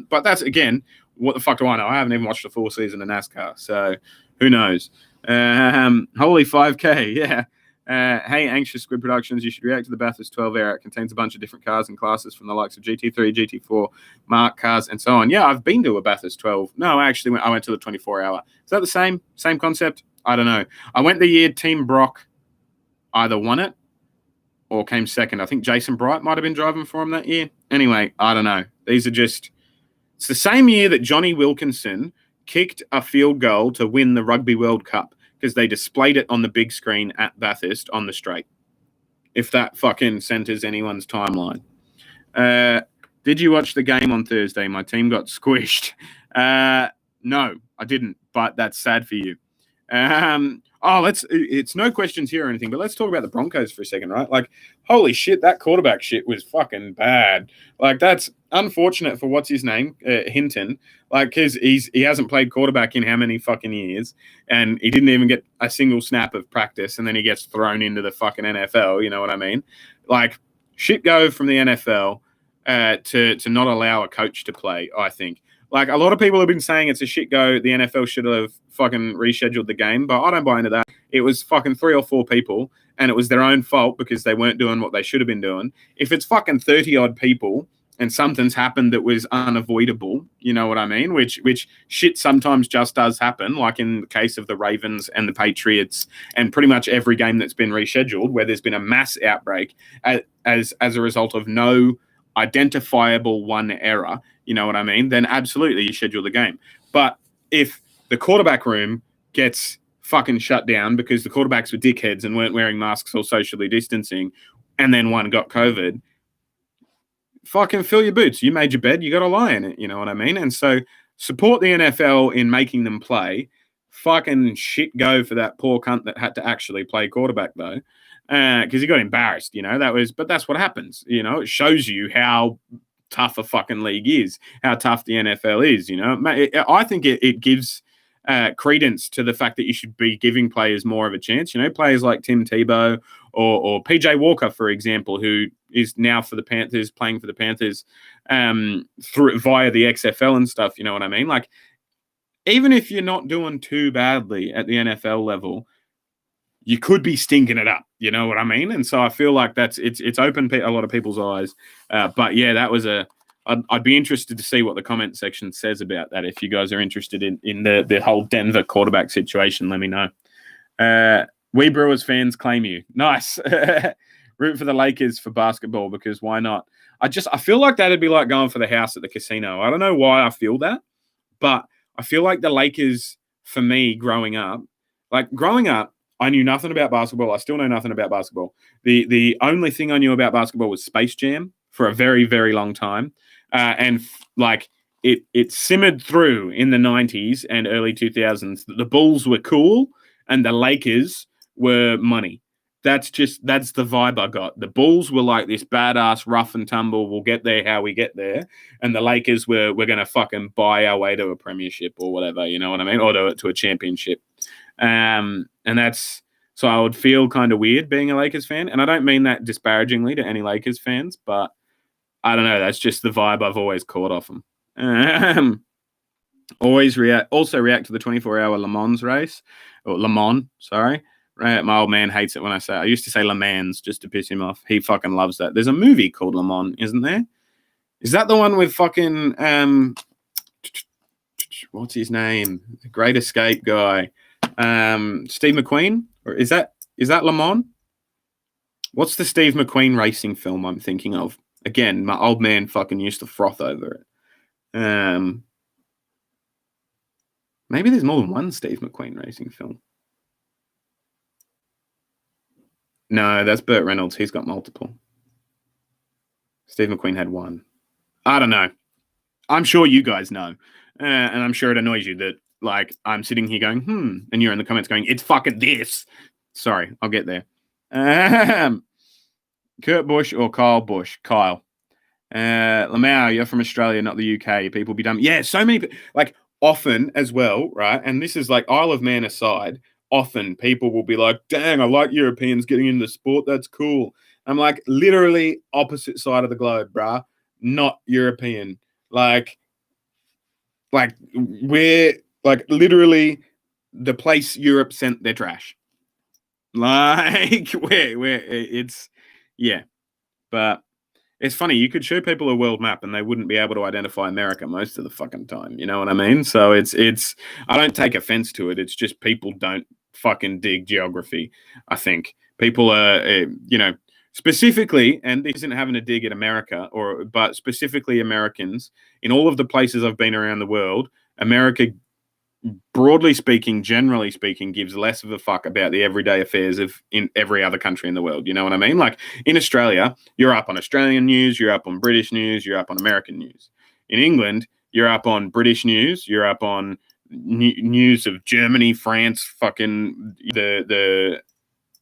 But that's, again, what the fuck do I know? I haven't even watched a full season of NASCAR, so who knows? Holy 5K, yeah. Hey, Anxious Squid Productions, you should react to the Bathurst 12 era. It contains a bunch of different cars and classes from the likes of GT3, GT4, Mark cars, and so on. Yeah, I've been to a Bathurst 12. No, actually, I went to the 24 hour. Is that the same concept? I don't know. I went the year Team Brock either won it or came second. I think Jason Bright might have been driving for him that year. Anyway, I don't know. These are just... It's the same year that Johnny Wilkinson kicked a field goal to win the Rugby World Cup, because they displayed it on the big screen at Bathurst on the straight. If that fucking centers anyone's timeline. Did you watch the game on Thursday? My team got squished. No, I didn't, but that's sad for you. It's no questions here or anything, but let's talk about the Broncos for a second, right? Like, holy shit, that quarterback shit was fucking bad. Like, that's unfortunate for what's his name, Hinton. Like, because he hasn't played quarterback in how many fucking years, and he didn't even get a single snap of practice, and then he gets thrown into the fucking NFL. You know what I mean? Like, shit go from the NFL to not allow a coach to play, I think. Like, a lot of people have been saying it's a shit go. The NFL should have fucking rescheduled the game, but I don't buy into that. It was fucking 3 or 4 people, and it was their own fault because they weren't doing what they should have been doing. If it's fucking 30-odd people and something's happened that was unavoidable, you know what I mean? Which shit sometimes just does happen, like in the case of the Ravens and the Patriots and pretty much every game that's been rescheduled where there's been a mass outbreak as a result of no identifiable one error, you know what I mean? Then absolutely you schedule the game. But if the quarterback room gets fucking shut down because the quarterbacks were dickheads and weren't wearing masks or socially distancing, and then one got COVID, fucking fill your boots. You made your bed, you got to lie in it, you know what I mean? And so support the NFL in making them play. Fucking shit go for that poor cunt that had to actually play quarterback, though, because he got embarrassed, you know. But that's what happens, you know. It shows you how tough a fucking league is, how tough the NFL is, you know. I think it gives credence to the fact that you should be giving players more of a chance, you know. Players like Tim Tebow or PJ Walker, for example, who is now for the Panthers, playing for the Panthers via the XFL and stuff, you know what I mean? Like, even if you're not doing too badly at the NFL level, you could be stinking it up, you know what I mean? And so I feel like it's opened a lot of people's eyes. But yeah, that was I'd be interested to see what the comment section says about that. If you guys are interested in the whole Denver quarterback situation, let me know. We Brewers fans claim you. Nice. Root for the Lakers for basketball, because why not? I feel like that'd be like going for the house at the casino. I don't know why I feel that, but I feel like the Lakers, for me, growing up, I knew nothing about basketball. I still know nothing about basketball. The only thing I knew about basketball was Space Jam for a very, very long time. It simmered through in the 90s and early 2000s. The Bulls were cool and the Lakers were money. That's the vibe I got. The Bulls were like this badass rough and tumble, we'll get there how we get there. And the Lakers we're going to fucking buy our way to a premiership or whatever, you know what I mean? Or to a championship. And that's, so I would feel kind of weird being a Lakers fan. And I don't mean that disparagingly to any Lakers fans, but I don't know. That's just the vibe I've always caught off them. Also react to the 24-hour Le Mans race. Or Le Mans, sorry. My old man hates it when I say it. I used to say Le Mans just to piss him off. He fucking loves that. There's a movie called Le Mans, isn't there? Is that the one with fucking what's his name? The Great Escape guy. Steve McQueen? Or is that Le Mans? What's the Steve McQueen racing film I'm thinking of? Again, my old man fucking used to froth over it. Maybe there's more than one Steve McQueen racing film. No, that's Burt Reynolds. He's got multiple. Steve McQueen had one. I don't know. I'm sure you guys know. And I'm sure it annoys you that, like, I'm sitting here going, and you're in the comments going, it's fucking this. Sorry, I'll get there. Kurt Busch or Kyle Busch? Kyle. Lamau, you're from Australia, not the UK. People be dumb. Yeah, so many, like, often as well, right? And this is like Isle of Man aside, often people will be like, dang, I like Europeans getting into sport. That's cool. I'm like, literally opposite side of the globe, bruh. Not European. Like we're like literally the place Europe sent their trash. Like where it's yeah. But it's funny, you could show people a world map and they wouldn't be able to identify America most of the fucking time. You know what I mean? So it's I don't take offense to it. It's just people don't fucking dig geography. I think people are, specifically, and this isn't having a dig at America, but specifically Americans, in all of the places I've been around the world, America, broadly speaking, generally speaking, gives less of a fuck about the everyday affairs of in every other country in the world. You know what I mean? Like in Australia, you're up on Australian news, you're up on British news, you're up on American news. In England, you're up on British news, you're up on news of Germany, France, fucking the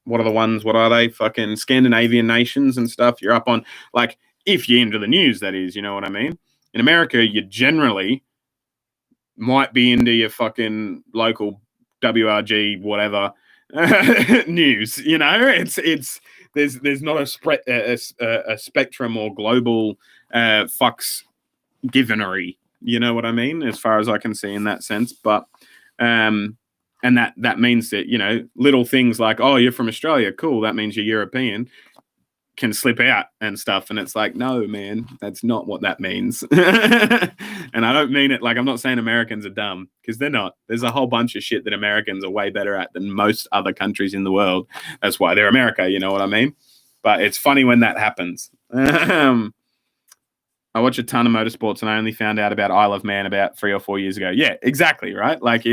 what are the ones? What are they? Fucking Scandinavian nations and stuff. You're up on, like, if you're into the news, that is, you know what I mean? In America, you generally might be into your fucking local WRG whatever news. You know, it's there's not a spectrum or global fucks givenery. You know what I mean? As far as I can see in that sense, but and that means that, you know, little things like, oh, you're from Australia, cool, that means you're European, can slip out and stuff. And it's like, no, man, that's not what that means. And I don't mean it like, I'm not saying Americans are dumb, because they're not. There's a whole bunch of shit that Americans are way better at than most other countries in the world. That's why they're America, you know what I mean? But it's funny when that happens. I watch a ton of motorsports and I only found out about Isle of Man about 3 or 4 years ago. Yeah, exactly, right? Like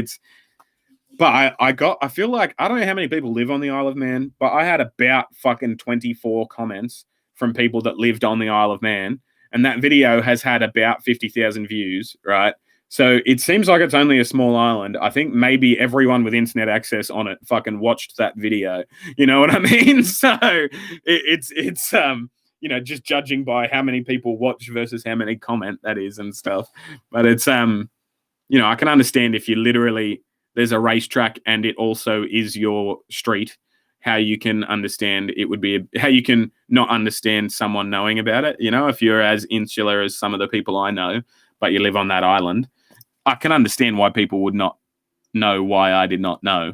but I feel like, I don't know how many people live on the Isle of Man, but I had about fucking 24 comments from people that lived on the Isle of Man. And that video has had about 50,000 views, right? So it seems like it's only a small island. I think maybe everyone with internet access on it fucking watched that video. You know what I mean? So it's just judging by how many people watch versus how many comment, that is, and stuff. But it's, I can understand if you literally, there's a racetrack and it also is your street, how you can understand it would be, how you can not understand someone knowing about it. You know, if you're as insular as some of the people I know, but you live on that island, I can understand why people would not know why I did not know,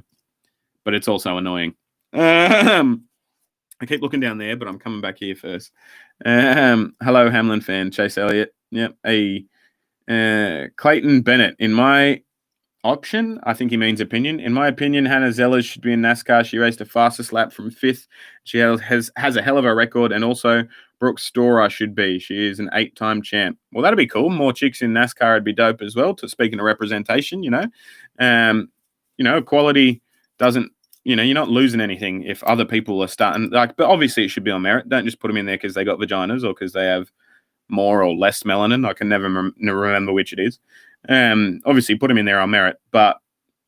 but it's also annoying. I keep looking down there, but I'm coming back here first. Hello, Hamlin fan, Chase Elliott. Yep. Clayton Bennett. In my option, I think he means opinion. In my opinion, Hannah Zellers should be in NASCAR. She raced the fastest lap from 5th. She has a hell of a record, and also Brooke Storer should be. She is an 8-time champ. Well, that'd be cool. More chicks in NASCAR would be dope as well. To speaking of representation, equality doesn't. You're not losing anything if other people are starting. But obviously it should be on merit. Don't just put them in there because they got vaginas or because they have more or less melanin. I can never remember which it is. Obviously put him in there on merit, but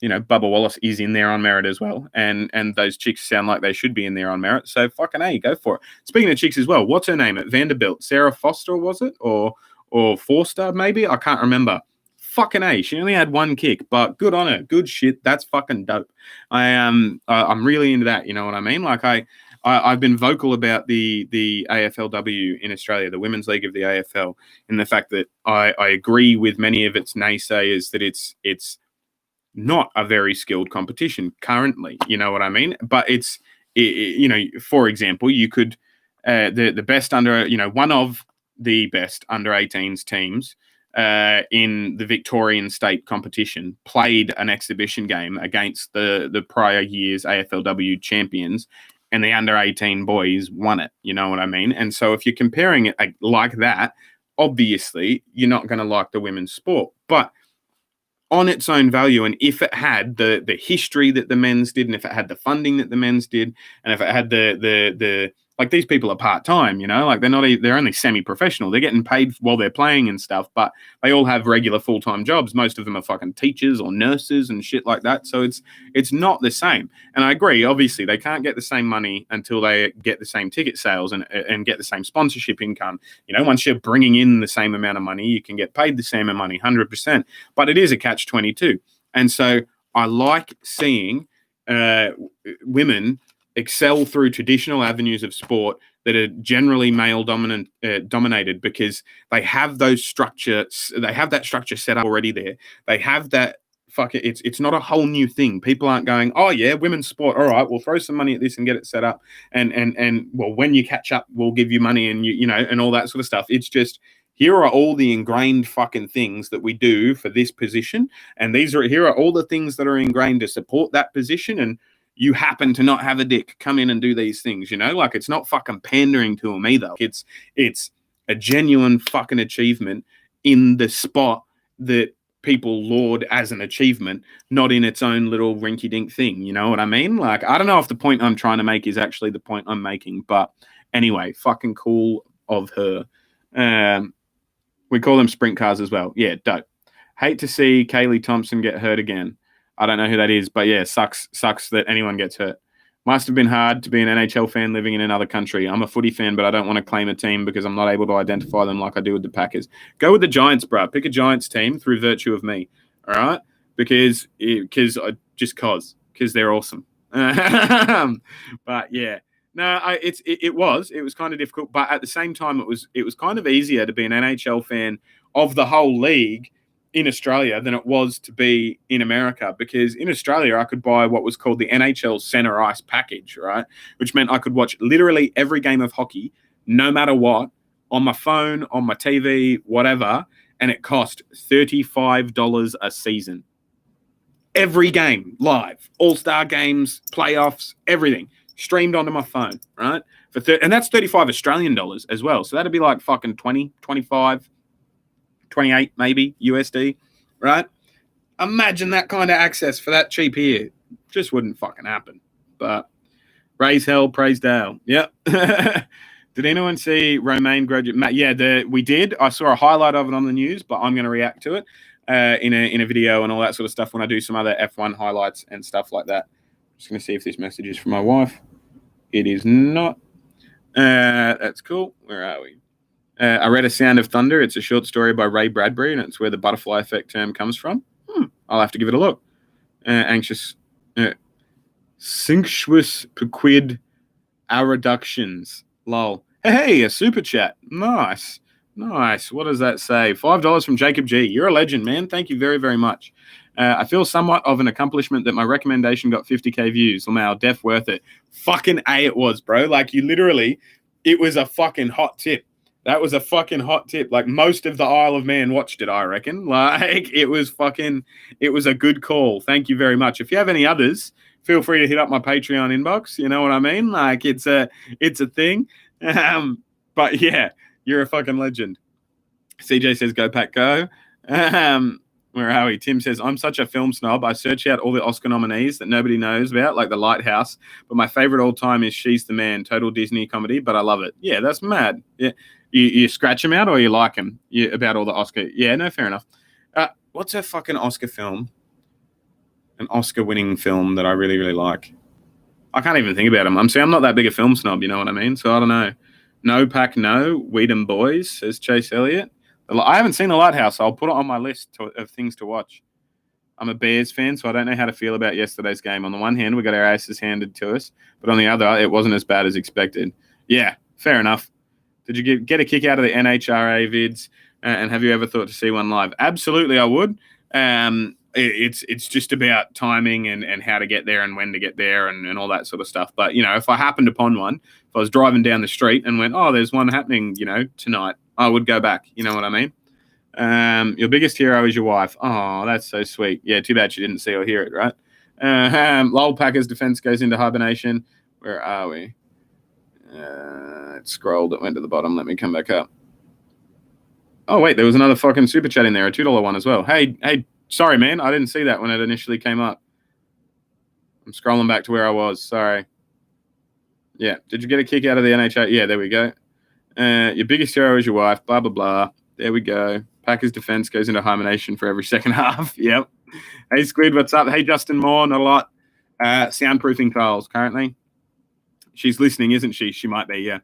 Bubba Wallace is in there on merit as well, and those chicks sound like they should be in there on merit, so fucking A, go for it. Speaking of chicks as well, what's her name at Vanderbilt? Sarah Foster, was it? Or Forster, maybe? I can't remember. Fucking A, she only had one kick, but good on her. Good shit. That's fucking dope. I'm really into that, you know what I mean? Like I've been vocal about the AFLW in Australia, the Women's League of the AFL, in the fact that I agree with many of its naysayers that it's not a very skilled competition currently. You know what I mean? But for example, you could the best under one of the best under 18s teams in the Victorian state competition played an exhibition game against the prior year's AFLW champions. and the under 18 boys won it. You know what I mean? And so if you're comparing it like that, obviously you're not going to like the women's sport. But on its own value, and if it had the history that the men's did, and if it had the funding that the men's did, and if it had the like, these people are part-time, you know, like they're only semi-professional. They're getting paid while they're playing and stuff, but they all have regular full-time jobs. Most of them are fucking teachers or nurses and shit like that. So it's not the same. And I agree, obviously they can't get the same money until they get the same ticket sales and get the same sponsorship income. You know, once you're bringing in the same amount of money, you can get paid the same amount of money, 100%. But it is a catch-22. And so I like seeing women excel through traditional avenues of sport that are generally male dominated, because they have that structure set up already there. They have that it's not a whole new thing. People aren't going, oh yeah, women's sport, all right, we'll throw some money at this and get it set up, and well, when you catch up, we'll give you money, and you know, and all that sort of stuff. It's just, here are all the ingrained fucking things that we do for this position, and here are all the things that are ingrained to support that position, and you happen to not have a dick come in and do these things, you know? Like, it's not fucking pandering to them either. It's a genuine fucking achievement in the spot that people laud as an achievement, not in its own little rinky-dink thing, you know what I mean? Like, I don't know if the point I'm trying to make is actually the point I'm making, but anyway, fucking cool of her. We call them sprint cars as well. Yeah, dope. Hate to see Kaylee Thompson get hurt again. I don't know who that is, but yeah, sucks that anyone gets hurt. Must have been hard to be an NHL fan living in another country. I'm a footy fan, but I don't want to claim a team because I'm not able to identify them like I do with the Packers. Go with the Giants, bro. Pick a Giants team through virtue of me, all right? Because they're awesome. But yeah, no, it was kind of difficult, but at the same time, it was kind of easier to be an NHL fan of the whole league in Australia than it was to be in America, because in Australia I could buy what was called the NHL Center Ice package, right? Which meant I could watch literally every game of hockey, no matter what, on my phone, on my TV, whatever, and it cost $35 a season. Every game, live, all-star games, playoffs, everything, streamed onto my phone, right? And that's 35 Australian dollars as well. So that'd be like fucking 20, 25, 28 maybe USD, right? Imagine that kind of access for that cheap here. Just wouldn't fucking happen. But raise hell, praise Dale. Yep. Did anyone see Romain Grosjean? Yeah, we did. I saw a highlight of it on the news, but I'm going to react to it in a video and all that sort of stuff when I do some other F1 highlights and stuff like that. Just going to see if this message is from my wife. It is not. That's cool. Where are we? I read A Sound of Thunder. It's a short story by Ray Bradbury, and it's where the butterfly effect term comes from. I'll have to give it a look. Anxious. Cinctuous Pequid Reductions. Lol. Hey, a super chat. Nice. What does that say? $5 from Jacob G. You're a legend, man. Thank you very, very much. I feel somewhat of an accomplishment that my recommendation got 50k views. Somehow, def worth it. Fucking A, it was, bro. Like, you literally, it was a fucking hot tip. That was a fucking hot tip. Like, most of the Isle of Man watched it, I reckon. Like, it was a good call. Thank you very much. If you have any others, feel free to hit up my Patreon inbox. You know what I mean? Like, it's a thing. But yeah, you're a fucking legend. CJ says, go Pack, go. Where are we? Tim says, I'm such a film snob. I search out all the Oscar nominees that nobody knows about, like The Lighthouse. But my favorite all time is She's the Man, total Disney comedy, but I love it. Yeah, that's mad. Yeah. You scratch them out or you like them about all the Oscar? Yeah, no, fair enough. What's a fucking Oscar film? An Oscar-winning film that I really, really like. I can't even think about them. I'm not that big a film snob, you know what I mean? So I don't know. No Pack, no. Weedham Boys, says Chase Elliott. I haven't seen The Lighthouse, so I'll put it on my list of things to watch. I'm a Bears fan, so I don't know how to feel about yesterday's game. On the one hand, we got our asses handed to us, but on the other, it wasn't as bad as expected. Yeah, fair enough. Did you get a kick out of the NHRA vids, and have you ever thought to see one live? Absolutely, I would. It's just about timing and how to get there and when to get there and all that sort of stuff. But, you know, if I happened upon one, if I was driving down the street and went, oh, there's one happening, you know, tonight, I would go back. You know what I mean? Your biggest hero is your wife. Oh, that's so sweet. Yeah, too bad she didn't see or hear it, right? Lol Packers defense goes into hibernation. Where are we? It scrolled. It went to the bottom. Let me come back up. Oh, wait. There was another fucking super chat in there. A $2 one as well. Hey, sorry, man. I didn't see that when it initially came up. I'm scrolling back to where I was. Sorry. Yeah. Did you get a kick out of the NHL? Yeah, there we go. Your biggest hero is your wife. Blah, blah, blah. There we go. Packers defense goes into hibernation for every second half. Yep. Hey, Squid, what's up? Hey, Justin Moore, not a lot. Soundproofing trials currently. She's listening, isn't she? She might be, yeah.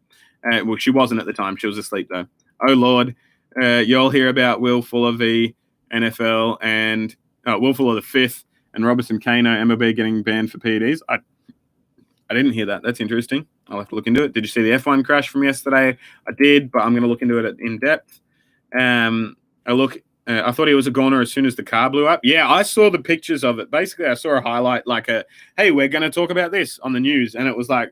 Well, she wasn't at the time. She was asleep, though. Oh, Lord. You all hear about Will Fuller v. NFL and Will Fuller the fifth and Robertson Kano MLB getting banned for PEDs. I didn't hear that. That's interesting. I'll have to look into it. Did you see the F1 crash from yesterday? I did, but I'm going to look into it in depth. I thought he was a goner as soon as the car blew up. Yeah, I saw the pictures of it. Basically, I saw a highlight like hey, we're going to talk about this on the news. And it was like,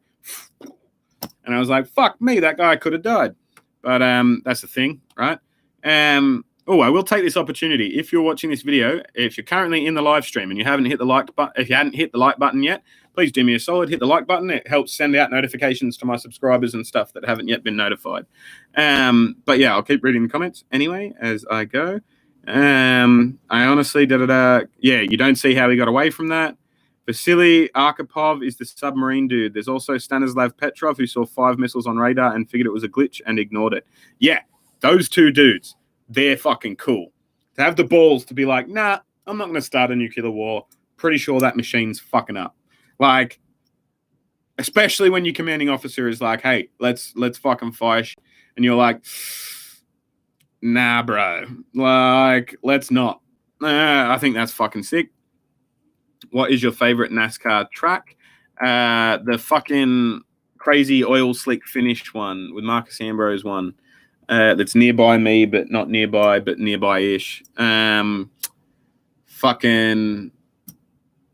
and I was like, fuck me, that guy could have died. But that's the thing, right? I will take this opportunity. If you're watching this video, if you're currently in the live stream and you haven't hit the like button, if you hadn't hit the like button yet, please do me a solid, hit the like button. It helps send out notifications to my subscribers and stuff that haven't yet been notified. But yeah, I'll keep reading the comments anyway as I go. I honestly, yeah, you don't see how he got away from that. Vasily Arkhipov is the submarine dude. There's also Stanislav Petrov, who saw 5 missiles on radar and figured it was a glitch and ignored it. Yeah, those two dudes, they're fucking cool. To have the balls to be like, nah, I'm not going to start a nuclear war. Pretty sure that machine's fucking up. Like, especially when your commanding officer is like, hey, let's fucking fight. And you're like, nah, bro. Like, let's not. I think that's fucking sick. What is your favorite NASCAR track? The fucking crazy oil slick finish one with Marcus Ambrose one. That's nearby me, but not nearby, but nearby-ish. Fucking...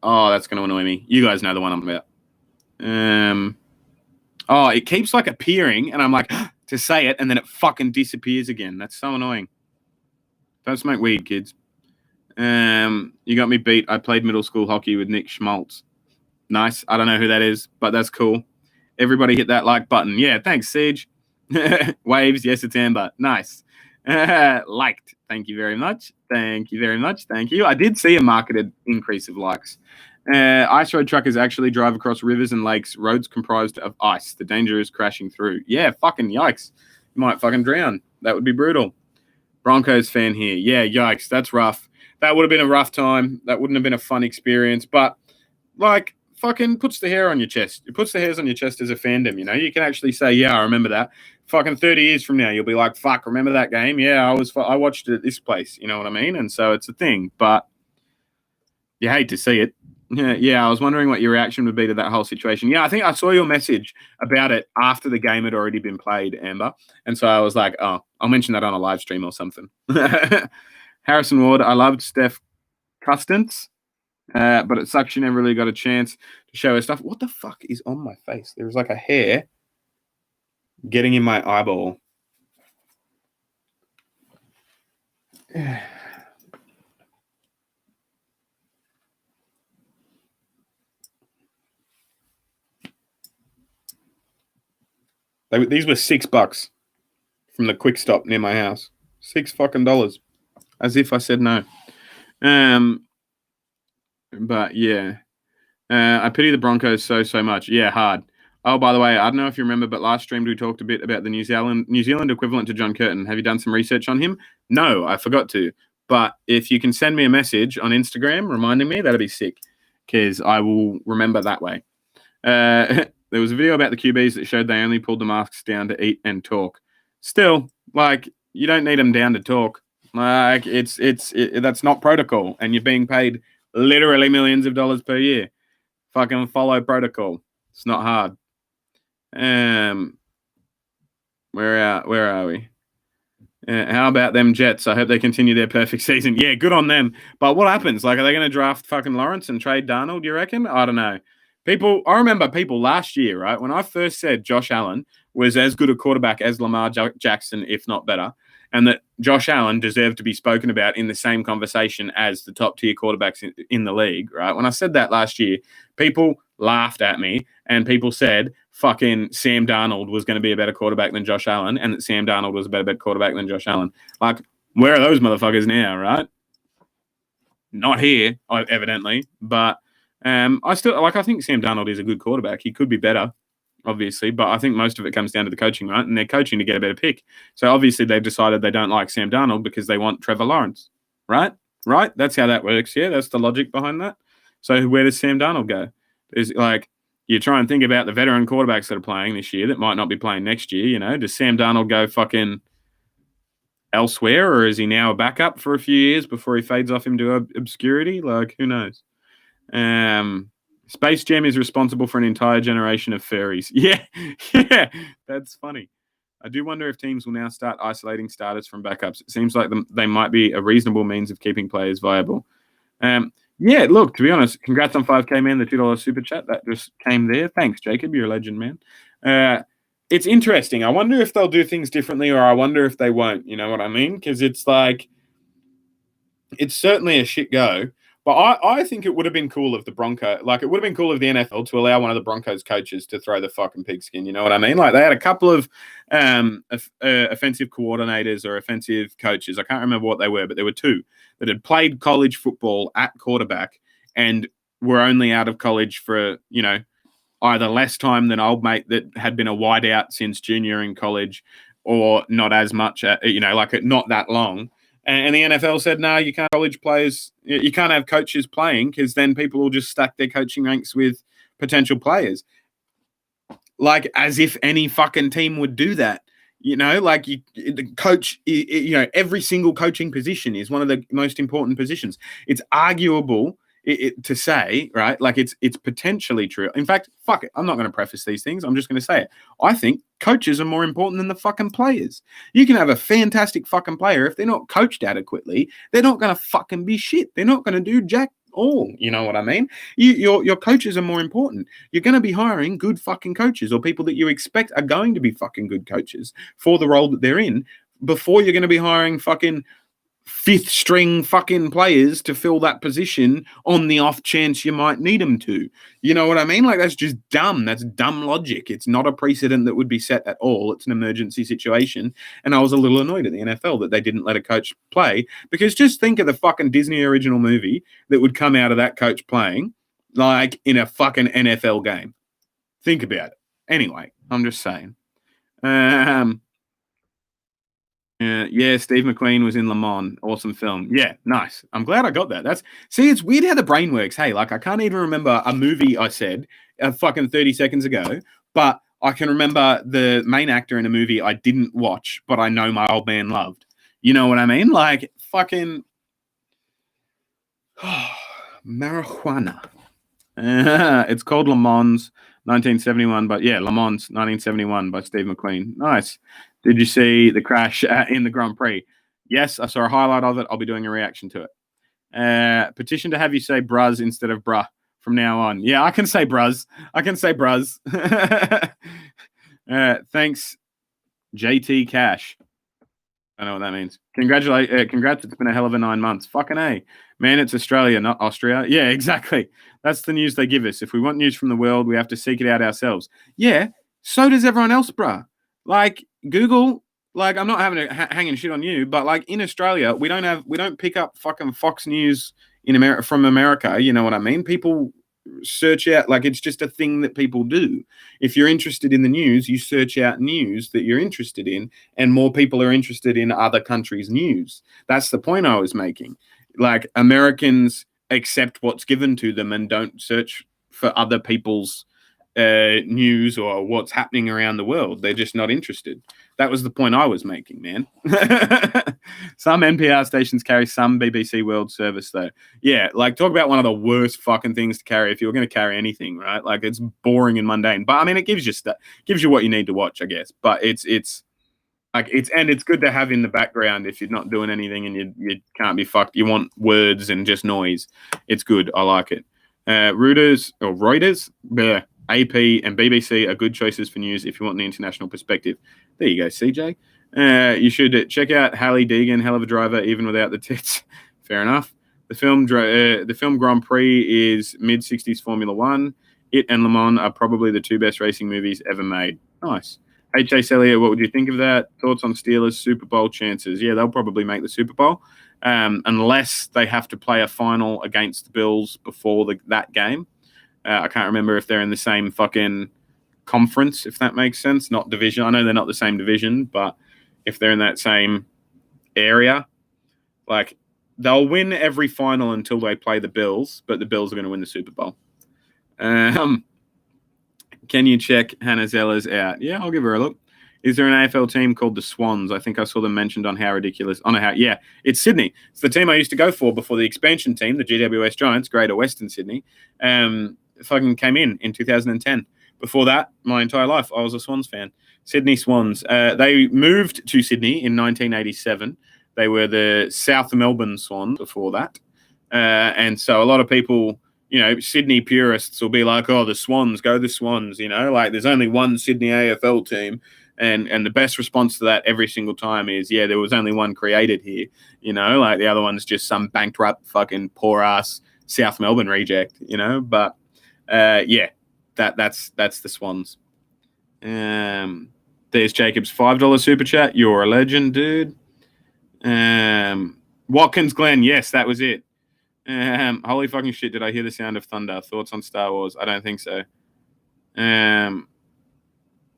Oh, that's going to annoy me. You guys know the one I'm about. It keeps, like, appearing, and I'm like, to say it, and then it fucking disappears again. That's so annoying. Don't smoke weed, kids. You got me beat. I played middle school hockey with Nick Schmaltz. Nice. I don't know who that is, but that's cool. Everybody hit that like button. Yeah, thanks, Siege. Waves, yes, it's Amber. Nice. Liked. Thank you very much. Thank you very much. Thank you. I did see a marketed increase of likes. Ice road truckers actually drive across rivers and lakes, roads comprised of ice. The danger is crashing through. Yeah, fucking yikes. You might fucking drown. That would be brutal. Broncos fan here. Yeah, yikes. That's rough. That would have been a rough time. That wouldn't have been a fun experience. But, like, fucking puts the hair on your chest. It puts the hairs on your chest as a fandom, you know? You can actually say, yeah, I remember that. Fucking 30 years from now, you'll be like, fuck, remember that game? Yeah, I watched it at this place. You know what I mean? And so it's a thing. But you hate to see it. Yeah, I was wondering what your reaction would be to that whole situation. Yeah, I think I saw your message about it after the game had already been played, Amber. And so I was like, oh, I'll mention that on a live stream or something. Harrison Ward, I loved Steph Custance, but it sucks she never really got a chance to show her stuff. What the fuck is on my face? There was like a hair getting in my eyeball. These were $6 from the quick stop near my house. $6 fucking dollars. As if I said no. But yeah. I pity the Broncos so much. Yeah, hard. Oh, by the way, I don't know if you remember, but last stream we talked a bit about the New Zealand equivalent to John Curtin. Have you done some research on him? No, I forgot to. But if you can send me a message on Instagram reminding me, that'd be sick. Because I will remember that way. There was a video about the QBs that showed they only pulled the masks down to eat and talk. Still, like, you don't need them down to talk. Like, that's not protocol, and you're being paid literally millions of dollars per year. Fucking follow protocol. It's not hard. Where are we? How about them Jets? I hope they continue their perfect season. Yeah, good on them. But what happens? Like, are they going to draft fucking Lawrence and trade Darnold, you reckon? I don't know. I remember people last year, right, when I first said Josh Allen was as good a quarterback as Lamar Jackson, if not better, and that Josh Allen deserved to be spoken about in the same conversation as the top-tier quarterbacks in the league, right? When I said that last year, people laughed at me, and people said fucking Sam Darnold was going to be a better quarterback than Josh Allen, and that Sam Darnold was a better quarterback than Josh Allen. Like, where are those motherfuckers now, right? Not here, evidently, but I think Sam Darnold is a good quarterback. He could be better, obviously, but I think most of it comes down to the coaching, right? And they're coaching to get a better pick. So obviously they've decided they don't like Sam Darnold because they want Trevor Lawrence, right? Right? That's how that works. Yeah, that's the logic behind that. So where does Sam Darnold go? Is like you try and think about the veteran quarterbacks that are playing this year that might not be playing next year. You know, does Sam Darnold go fucking elsewhere, or is he now a backup for a few years before he fades off into obscurity? Like, who knows? Space Jam is responsible for an entire generation of furries. Yeah, that's funny. I do wonder if teams will now start isolating starters from backups. It seems like they might be a reasonable means of keeping players viable. Yeah, look, to be honest, congrats on 5K, man, the $2 super chat. That just came there. Thanks, Jacob. You're a legend, man. It's interesting. I wonder if they'll do things differently, or I wonder if they won't. You know what I mean? Because it's like, it's certainly a shit go. But I think it would have been cool if the it would have been cool of the NFL to allow one of the Broncos coaches to throw the fucking pigskin. You know what I mean? Like, they had a couple of offensive coordinators or offensive coaches. I can't remember what they were, but there were two that had played college football at quarterback and were only out of college for, you know, either less time than old mate that had been a wideout since junior in college, or not as much, not that long. And the NFL said, no, you can't you can't have coaches playing, because then people will just stack their coaching ranks with potential players. Like, as if any fucking team would do that. You know, like the coach, every single coaching position is one of the most important positions. It's arguable to say, right? Like, it's potentially true. In fact, fuck it. I'm not going to preface these things. I'm just going to say it. I think coaches are more important than the fucking players. You can have a fantastic fucking player. If they're not coached adequately, they're not going to fucking be shit. They're not going to do jack all. You know what I mean? Your coaches are more important. You're going to be hiring good fucking coaches, or people that you expect are going to be fucking good coaches for the role that they're in, before you're going to be hiring fucking fifth string fucking players to fill that position on the off chance you might need them to. You know what I mean? Like, that's just dumb. That's dumb logic. It's not a precedent that would be set at all. It's an emergency situation. And I was a little annoyed at the NFL that they didn't let a coach play, because just think of the fucking Disney original movie that would come out of that coach playing, like, in a fucking NFL game. Think about it. Anyway, I'm just saying. Yeah, Steve McQueen was in Le Mans. Awesome film. Yeah, nice. I'm glad I got that. It's weird how the brain works. Hey, like, I can't even remember a movie I said fucking 30 seconds ago, but I can remember the main actor in a movie I didn't watch, but I know my old man loved. You know what I mean? Like, fucking marijuana. It's called Le Mans 1971, but yeah, Le Mans 1971 by Steve McQueen. Nice. Did you see the crash in the Grand Prix? Yes, I saw a highlight of it. I'll be doing a reaction to it. Petition to have you say bruz instead of bruh from now on. Yeah, I can say bruz. I can say bruz. Thanks, JT Cash. I know what that means. Congrats. It's been a hell of a 9 months. Fucking A. Man, it's Australia, not Austria. Yeah, exactly. That's the news they give us. If we want news from the world, we have to seek it out ourselves. Yeah, so does everyone else, bruh. Like, Google, like, I'm not having a hanging shit on you, but, like, in Australia, we don't pick up fucking Fox News from America. You know what I mean? People search out, like, it's just a thing that people do. If you're interested in the news, you search out news that you're interested in, and more people are interested in other countries' news. That's the point I was making. Like, Americans accept what's given to them and don't search for other people's news or what's happening around the world. They're just not interested. That was the point I was making, man. Some NPR stations carry some BBC World Service, though. Yeah, like, talk about one of the worst fucking things to carry if you're going to carry anything, right? Like, it's boring and mundane. But, I mean, it gives you what you need to watch, I guess. But it's good to have in the background if you're not doing anything and you can't be fucked. You want words and just noise. It's good. I like it. Reuters, bleh. AP and BBC are good choices for news if you want the international perspective. There you go, CJ. You should check out Hailie Deegan, hell of a driver, even without the tits. Fair enough. The film Grand Prix is mid-60s Formula One. It and Le Mans are probably the two best racing movies ever made. Nice. Hey, Chase Elliott, what would you think of that? Thoughts on Steelers Super Bowl chances? Yeah, they'll probably make the Super Bowl, unless they have to play a final against the Bills before that game. I can't remember if they're in the same fucking conference, if that makes sense. Not division. I know they're not the same division, but if they're in that same area, like, they'll win every final until they play the Bills, but the Bills are going to win the Super Bowl. Can you check Hannah Zeller's out? Yeah, I'll give her a look. Is there an AFL team called the Swans? I think I saw them mentioned on How Ridiculous. Yeah, it's Sydney. It's the team I used to go for before the expansion team, the GWS Giants, Greater Western Sydney, fucking came in 2010. Before that, my entire life, I was a Swans fan. Sydney Swans. They moved to Sydney in 1987. They were the South Melbourne Swans before that. And so a lot of people, Sydney purists will be like, oh, the Swans, go the Swans, like there's only one Sydney AFL team. And the best response to that every single time is, yeah, there was only one created here, like the other one's just some bankrupt fucking poor ass South Melbourne reject, but yeah, that's the Swans. There's Jacob's $5 super chat. You're a legend, dude. Watkins Glen, yes, that was it. Holy fucking shit, did I hear the sound of thunder? Thoughts on Star Wars? I don't think so.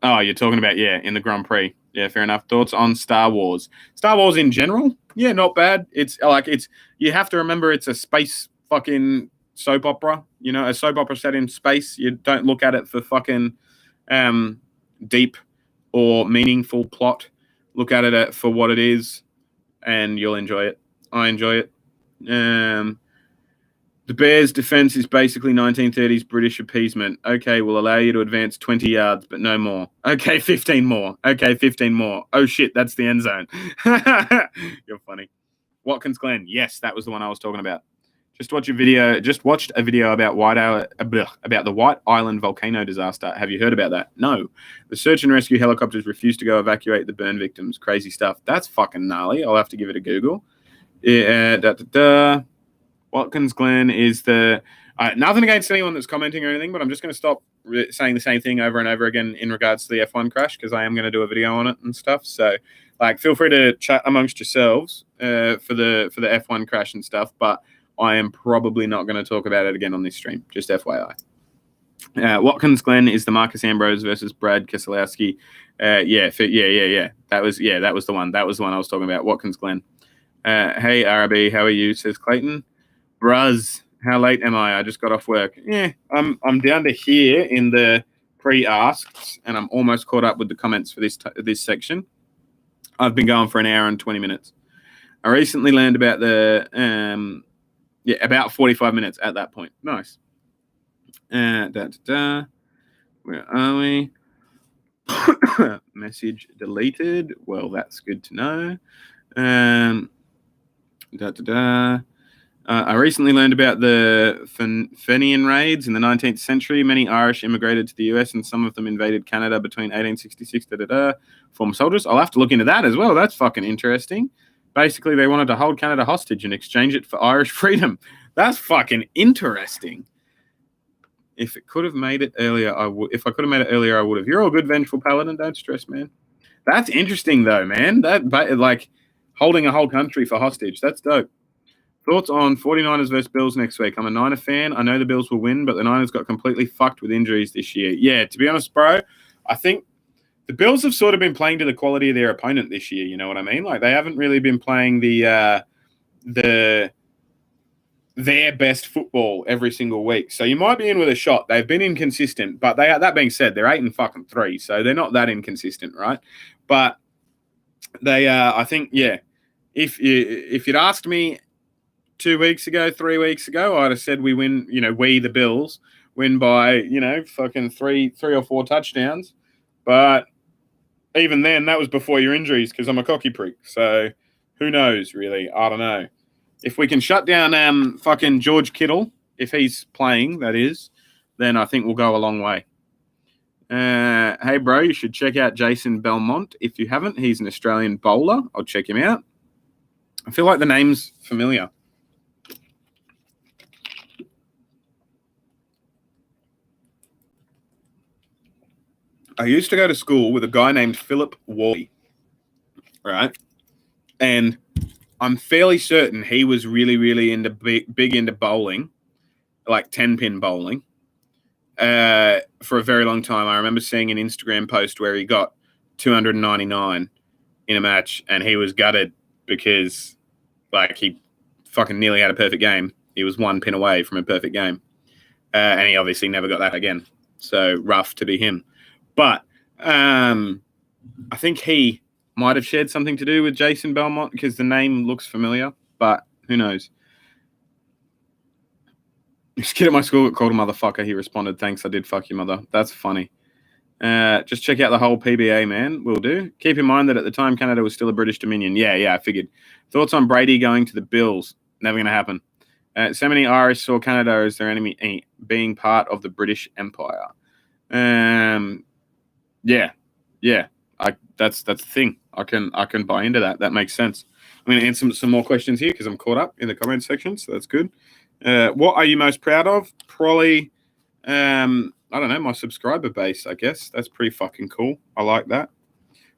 Oh, you're talking about, in the Grand Prix. Yeah, fair enough. Thoughts on Star Wars? Star Wars in general? Yeah, not bad. You have to remember it's a space fucking soap opera. A soap opera set in space. You don't look at it for fucking deep or meaningful plot. Look at it for what it is, and you'll enjoy it. I enjoy it. The Bears' defense is basically 1930s British appeasement. Okay, we'll allow you to advance 20 yards, but no more. Okay, 15 more. Okay, 15 more. Oh, shit, that's the end zone. You're funny. Watkins Glen. Yes, that was the one I was talking about. Just watched a video about about the White Island volcano disaster. Have you heard about that? No. The search and rescue helicopters refused to go evacuate the burn victims. Crazy stuff. That's fucking gnarly. I'll have to give it a Google. Yeah, Watkins Glen is the... nothing against anyone that's commenting or anything, but I'm just going to stop saying the same thing over and over again in regards to the F1 crash, because I am going to do a video on it and stuff. So, feel free to chat amongst yourselves for the F1 crash and stuff, but I am probably not going to talk about it again on this stream, just FYI. Watkins Glen is the Marcus Ambrose versus Brad Keselowski. Yeah. That was the one. That was the one I was talking about, Watkins Glen. Hey, RB, how are you? Says Clayton. Bruz, how late am I? I just got off work. Yeah, I'm down to here in the pre-asks, and I'm almost caught up with the comments for this section. I've been going for an hour and 20 minutes. I recently learned about about 45 minutes at that point. Nice. Where are we? Message deleted. Well, that's good to know. I recently learned about the Fenian Raids in the 19th century. Many Irish immigrated to the US, and some of them invaded Canada between 1866. Former soldiers. I'll have to look into that as well. That's fucking interesting. Basically, they wanted to hold Canada hostage and exchange it for Irish freedom. That's fucking interesting. If it could have made it earlier, I would. If I could have made it earlier, I would have. You're all good, Vengeful Paladin. Don't stress, man. That's interesting, though, man. That holding a whole country for hostage. That's dope. Thoughts on 49ers versus Bills next week? I'm a Niner fan. I know the Bills will win, but the Niners got completely fucked with injuries this year. Yeah, to be honest, bro, I think the Bills have sort of been playing to the quality of their opponent this year. You know what I mean? They haven't really been playing their best football every single week. So you might be in with a shot. They've been inconsistent, but that being said, they're 8-3, so they're not that inconsistent, right? But they, I think, yeah. If you'd asked me 2 weeks ago, 3 weeks ago, I'd have said we win. We the Bills win by fucking three or four touchdowns. But even then, that was before your injuries, because I'm a cocky prick. So who knows, really? I don't know. If we can shut down fucking George Kittle, if he's playing, that is, then I think we'll go a long way. Hey, bro, you should check out Jason Belmont. If you haven't, he's an Australian bowler. I'll check him out. I feel like the name's familiar. I used to go to school with a guy named Philip Wally, right? And I'm fairly certain he was really, really into big into bowling, like 10-pin bowling, for a very long time. I remember seeing an Instagram post where he got 299 in a match, and he was gutted because, like, he fucking nearly had a perfect game. He was 1 pin away from a perfect game, and he obviously never got that again. So rough to be him. But I think he might have shared something to do with Jason Belmont because the name looks familiar, but who knows? This kid at my school got called a motherfucker. He responded, "Thanks, I did fuck your mother." That's funny. Just check out the whole PBA, man. Will do. Keep in mind that at the time, Canada was still a British Dominion. Yeah, I figured. Thoughts on Brady going to the Bills? Never going to happen. So many Irish saw Canada as their enemy, being part of the British Empire. Yeah. That's the thing. I can buy into that. That makes sense. I'm going to answer some more questions here because I'm caught up in the comment section, so that's good. What are you most proud of? Probably, I don't know, my subscriber base, I guess. That's pretty fucking cool. I like that.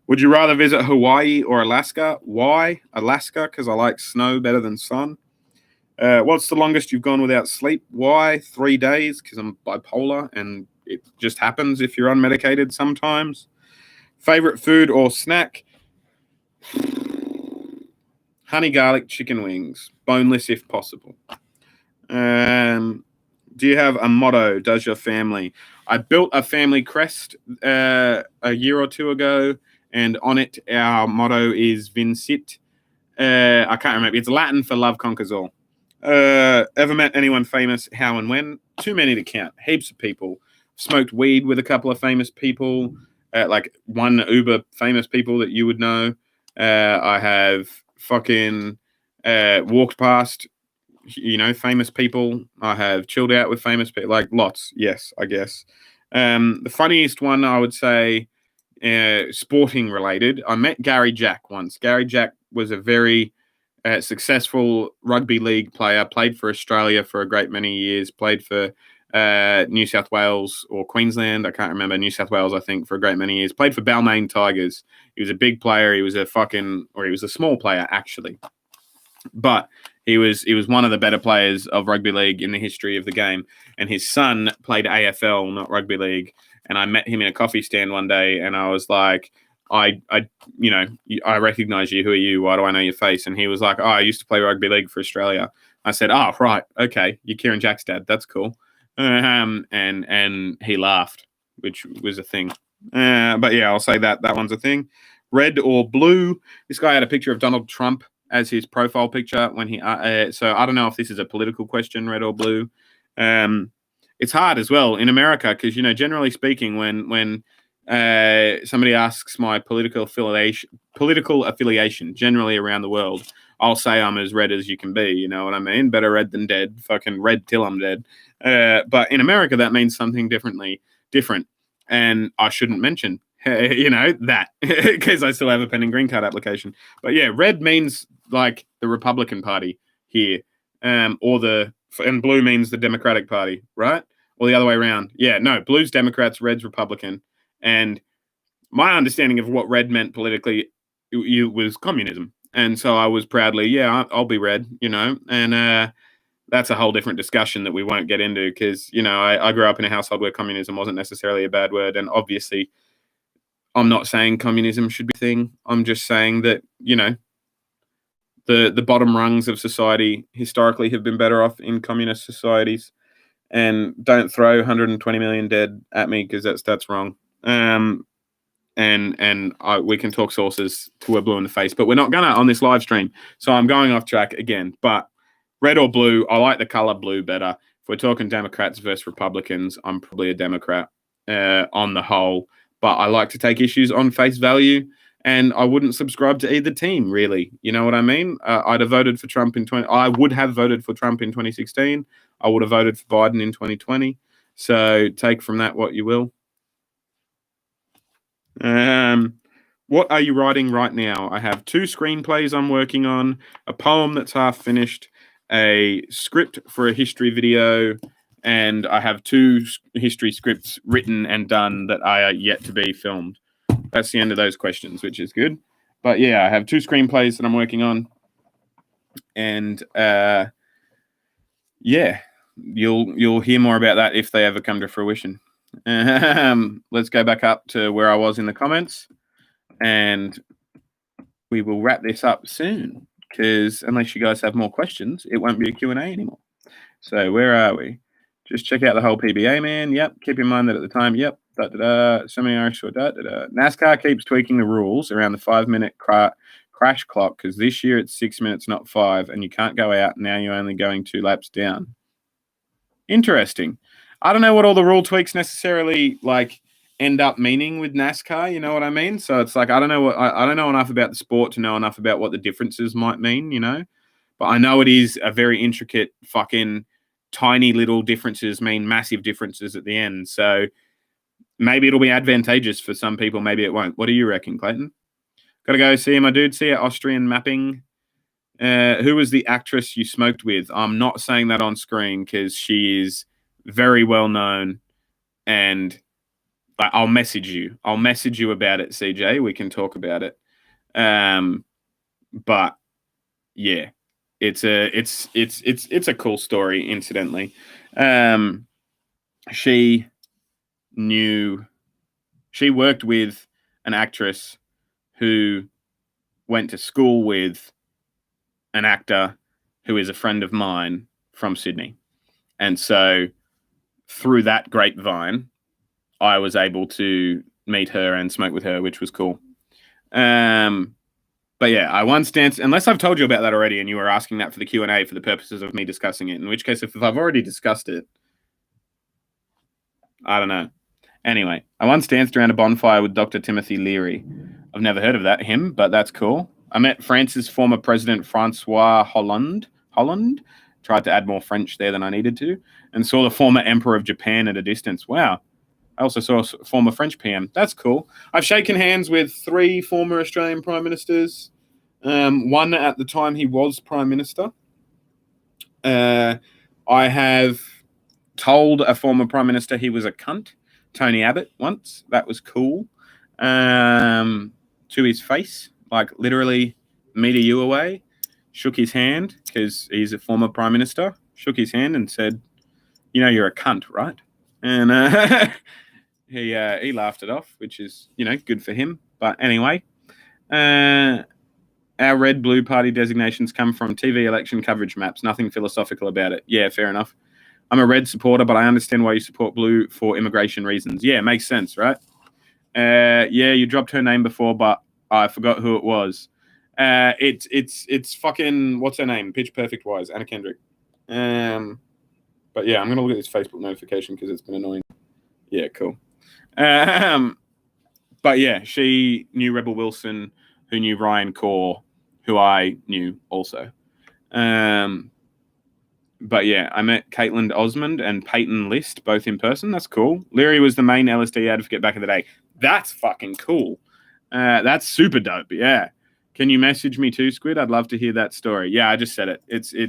Would you rather visit Hawaii or Alaska? Why Alaska? Because I like snow better than sun. What's the longest you've gone without sleep? Why 3 days? Because I'm bipolar and it just happens if you're unmedicated sometimes. Favorite food or snack? Honey garlic chicken wings, boneless if possible. Do you have a motto? Does your family? I built a family crest a year or two ago, and on it our motto is Vincit. I can't remember. It's Latin for love conquers all. Ever met anyone famous? How and when? Too many to count. Heaps of people. Smoked weed with a couple of famous people, like one uber famous people that you would know. I have fucking walked past, famous people. I have chilled out with famous people, like lots. Yes, I guess. The funniest one I would say, sporting related. I met Gary Jack once. Gary Jack was a very successful rugby league player, played for Australia for a great many years, played for New South Wales or Queensland. I can't remember. New South Wales, I think, for a great many years. Played for Balmain Tigers. He was a big player. He was a small player, actually. But he was one of the better players of rugby league in the history of the game. And his son played AFL, not rugby league. And I met him in a coffee stand one day, and I was like, I recognize you. Who are you? Why do I know your face? And he was like, I used to play rugby league for Australia. I said, oh, right. Okay. You're Kieran Jack's dad. That's cool. And he laughed, which was a thing. But yeah, I'll say that one's a thing. Red or blue? This guy had a picture of Donald Trump as his profile picture when he. So I don't know if this is a political question, red or blue. It's hard as well in America because generally speaking, when somebody asks my political affiliation, generally around the world, I'll say I'm as red as you can be. You know what I mean? Better red than dead. Fucking red till I'm dead. But in America, that means something different. And I shouldn't mention, that because I still have a pending green card application. But yeah, red means like the Republican Party here, and blue means the Democratic Party, right? Or the other way around. Yeah, no, blue's Democrats, red's Republican. And my understanding of what red meant politically was communism. And so I was proudly, I'll be red, and that's a whole different discussion that we won't get into because, I grew up in a household where communism wasn't necessarily a bad word. And obviously, I'm not saying communism should be a thing. I'm just saying that, the bottom rungs of society historically have been better off in communist societies. And don't throw 120 million dead at me because that's wrong. We can talk sources till we're blue in the face, but we're not gonna on this live stream. So I'm going off track again. But red or blue, I like the color blue better. If we're talking Democrats versus Republicans, I'm probably a Democrat on the whole. But I like to take issues on face value, and I wouldn't subscribe to either team, really. You know what I mean? I'd have voted for Trump I would have voted for Trump in 2016. I would have voted for Biden in 2020. So take from that what you will. What are you writing right now? I have 2 screenplays I'm working on, a poem that's half finished, a script for a history video, and I have 2 history scripts written and done that are yet to be filmed. That's the end of those questions, which is good. But yeah, I have 2 screenplays that I'm working on, and yeah, you'll hear more about that if they ever come to fruition. Let's go back up to where I was in the comments, and we will wrap this up soon, because unless you guys have more questions, it won't be a Q&A anymore. So where are we? Just check out the whole PBA, man. Yep. Keep in mind that at the time, yep. So many Irish or NASCAR keeps tweaking the rules around the 5-minute crash clock, because this year it's 6 minutes, not 5, and you can't go out. Now you're only going 2 laps down. Interesting. I don't know what all the rule tweaks necessarily like end up meaning with NASCAR. You know what I mean? So it's like I don't know enough about the sport to know enough about what the differences might mean. You know, but I know it is a very intricate fucking tiny little differences mean massive differences at the end. So maybe it'll be advantageous for some people. Maybe it won't. What do you reckon, Clayton? Got to go see my dude. See Austrian mapping. Who was the actress you smoked with? I'm not saying that on screen because she is very well known, and I'll message you. I'll message you about it, CJ. We can talk about it. But yeah, it's a cool story. Incidentally, she worked with an actress who went to school with an actor who is a friend of mine from Sydney. And so through that grapevine, I was able to meet her and smoke with her, which was cool. But yeah, I once danced, unless I've told you about that already and you were asking that for the Q&A for the purposes of me discussing it, in which case, if I've already discussed it, I don't know. Anyway, I once danced around a bonfire with Dr. Timothy Leary. I've never heard of him, but that's cool. I met France's former president, Francois Hollande. Tried to add more French there than I needed to, and saw the former emperor of Japan at a distance. Wow. I also saw a former French PM. That's cool. I've shaken hands with 3 former Australian prime ministers. One at the time he was prime minister. I have told a former prime minister he was a cunt, Tony Abbott, once. That was cool. To his face, like literally meter you away. Shook his hand because he's a former prime minister. Shook his hand and said, "You know, you're a cunt, right?" And he laughed it off, which is, you know, good for him. But anyway, our red blue party designations come from TV election coverage maps. Nothing philosophical about it. Yeah, fair enough. I'm a red supporter, but I understand why you support blue for immigration reasons. Yeah, makes sense, right? Yeah, you dropped her name before, but I forgot who it was. It's fucking, what's her name? Pitch Perfect wise, Anna Kendrick. But yeah, I'm gonna look at this Facebook notification because it's been annoying. Yeah, cool. But yeah, she knew Rebel Wilson, who knew Ryan Core, who I knew also. But yeah, I met Caitlin Osmond and Peyton List both in person. That's cool. Leary was the main LSD advocate back in the day. That's fucking cool. That's super dope. Yeah. Can you message me too, Squid? I'd love to hear that story. Yeah, I just said it. It's a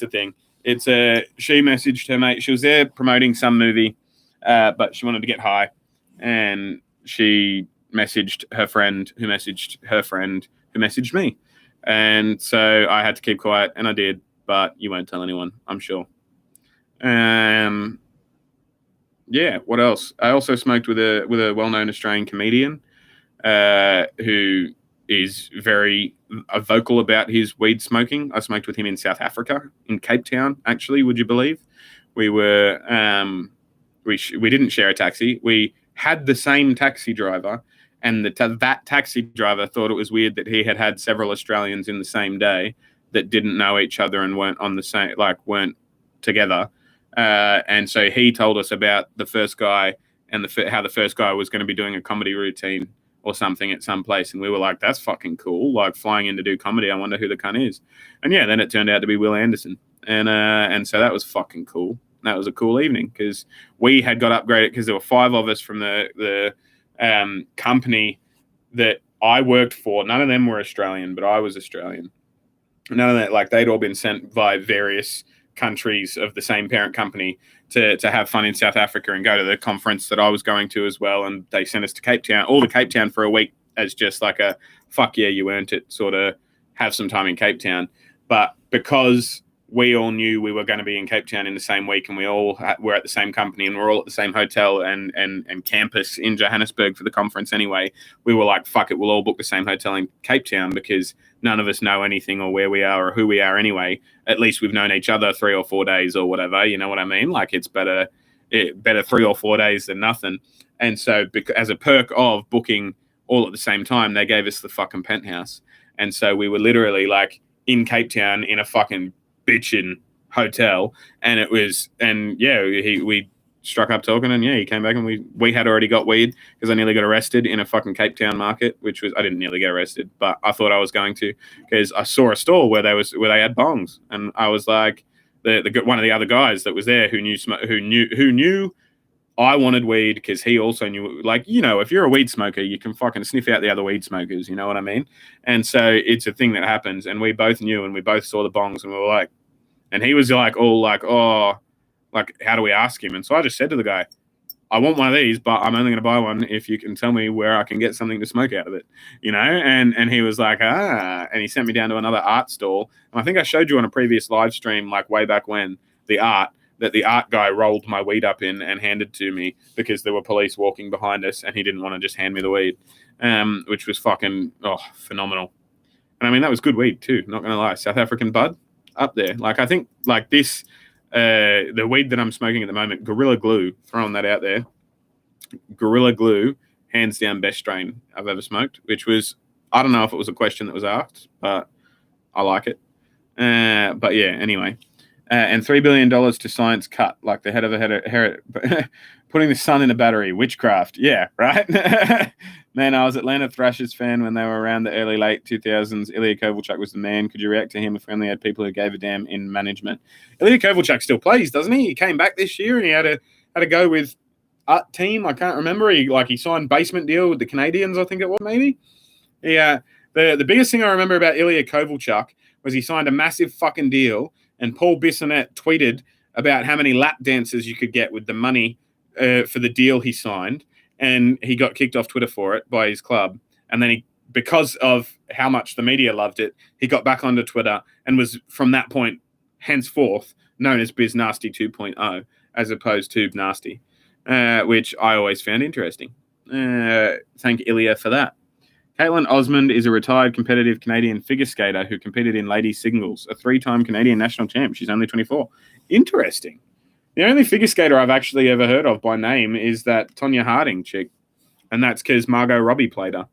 thing. She messaged her mate. She was there promoting some movie, but she wanted to get high, and she messaged her friend, who messaged her friend, who messaged me, and so I had to keep quiet, and I did. But you won't tell anyone, I'm sure. Yeah, what else? I also smoked with a well-known Australian comedian who is very vocal about his weed smoking. I smoked with him in South Africa, in Cape Town, actually, would you believe? We were, we didn't share a taxi. We had the same taxi driver, and that taxi driver thought it was weird that he had several Australians in the same day that didn't know each other and weren't on the same, weren't together. And so he told us about the first guy and how the first guy was going to be doing a comedy routine or something at some place. And we were like, that's fucking cool. Like, flying in to do comedy. I wonder who the cunt is. And yeah, then it turned out to be Will Anderson. And so that was fucking cool. That was a cool evening because we had got upgraded because there were 5 of us from the company that I worked for. None of them were Australian, but I was Australian. None of that, they'd all been sent by various countries of the same parent company to have fun in South Africa and go to the conference that I was going to as well. And they sent us to Cape Town, all to Cape Town for a week as just like a fuck yeah, you earned it, sort of have some time in Cape Town. But because we all knew we were going to be in Cape Town in the same week, and we all were at the same company, and we're all at the same hotel and campus in Johannesburg for the conference anyway, we were like, fuck it, we'll all book the same hotel in Cape Town because none of us know anything or where we are or who we are anyway. At least we've known each other 3 or 4 days or whatever, you know what I mean? Like, it's better 3 or 4 days than nothing. And so as a perk of booking all at the same time, they gave us the fucking penthouse. And so we were literally like in Cape Town in a fucking bitchin' hotel, and we struck up talking, and he came back, and we had already got weed because I nearly got arrested in a fucking Cape Town market, which was, I didn't nearly get arrested, but I thought I was going to, because I saw a store where they had bongs, and I was like, one of the other guys that was there who knew I wanted weed, because he also knew, like, you know, if you're a weed smoker, you can fucking sniff out the other weed smokers, you know what I mean? And so it's a thing that happens, and we both knew, and we both saw the bongs, and we were like, and he was like, all like, oh, like, how do we ask him? And so I just said to the guy, I want one of these, but I'm only going to buy one if you can tell me where I can get something to smoke out of it, you know? And he was like, and he sent me down to another art stall. And I think I showed you on a previous live stream, like way back when, the art guy rolled my weed up in and handed to me because there were police walking behind us, and he didn't want to just hand me the weed, which was fucking, phenomenal. And I mean, that was good weed too, not going to lie. South African bud, up there. Like, I think, like, this, the weed that I'm smoking at the moment, Gorilla Glue, throwing that out there. Gorilla Glue, hands down best strain I've ever smoked, which was, I don't know if it was a question that was asked, but I like it. But yeah, anyway. And $3 billion to science cut, like the head of putting the sun in a battery, witchcraft. Yeah, right? Man, I was Atlanta Thrashers fan when they were around the early, late 2000s. Ilya Kovalchuk was the man. Could you react to him if we only had people who gave a damn in management? Ilya Kovalchuk still plays, doesn't he? He came back this year, and he had a go with Art Team. I can't remember. He signed basement deal with the Canadians, I think it was, maybe. Yeah. The biggest thing I remember about Ilya Kovalchuk was he signed a massive fucking deal, and Paul Bissonnette tweeted about how many lap dances you could get with the money for the deal he signed, and he got kicked off Twitter for it by his club. And then because of how much the media loved it, he got back onto Twitter and was, from that point, henceforth, known as Biz Nasty 2.0, as opposed to Nasty, which I always found interesting. Thank Ilya for that. Caitlin Osmond is a retired competitive Canadian figure skater who competed in ladies singles, a 3-time Canadian national champ. She's only 24. Interesting. The only figure skater I've actually ever heard of by name is that Tonya Harding chick, and that's because Margot Robbie played her.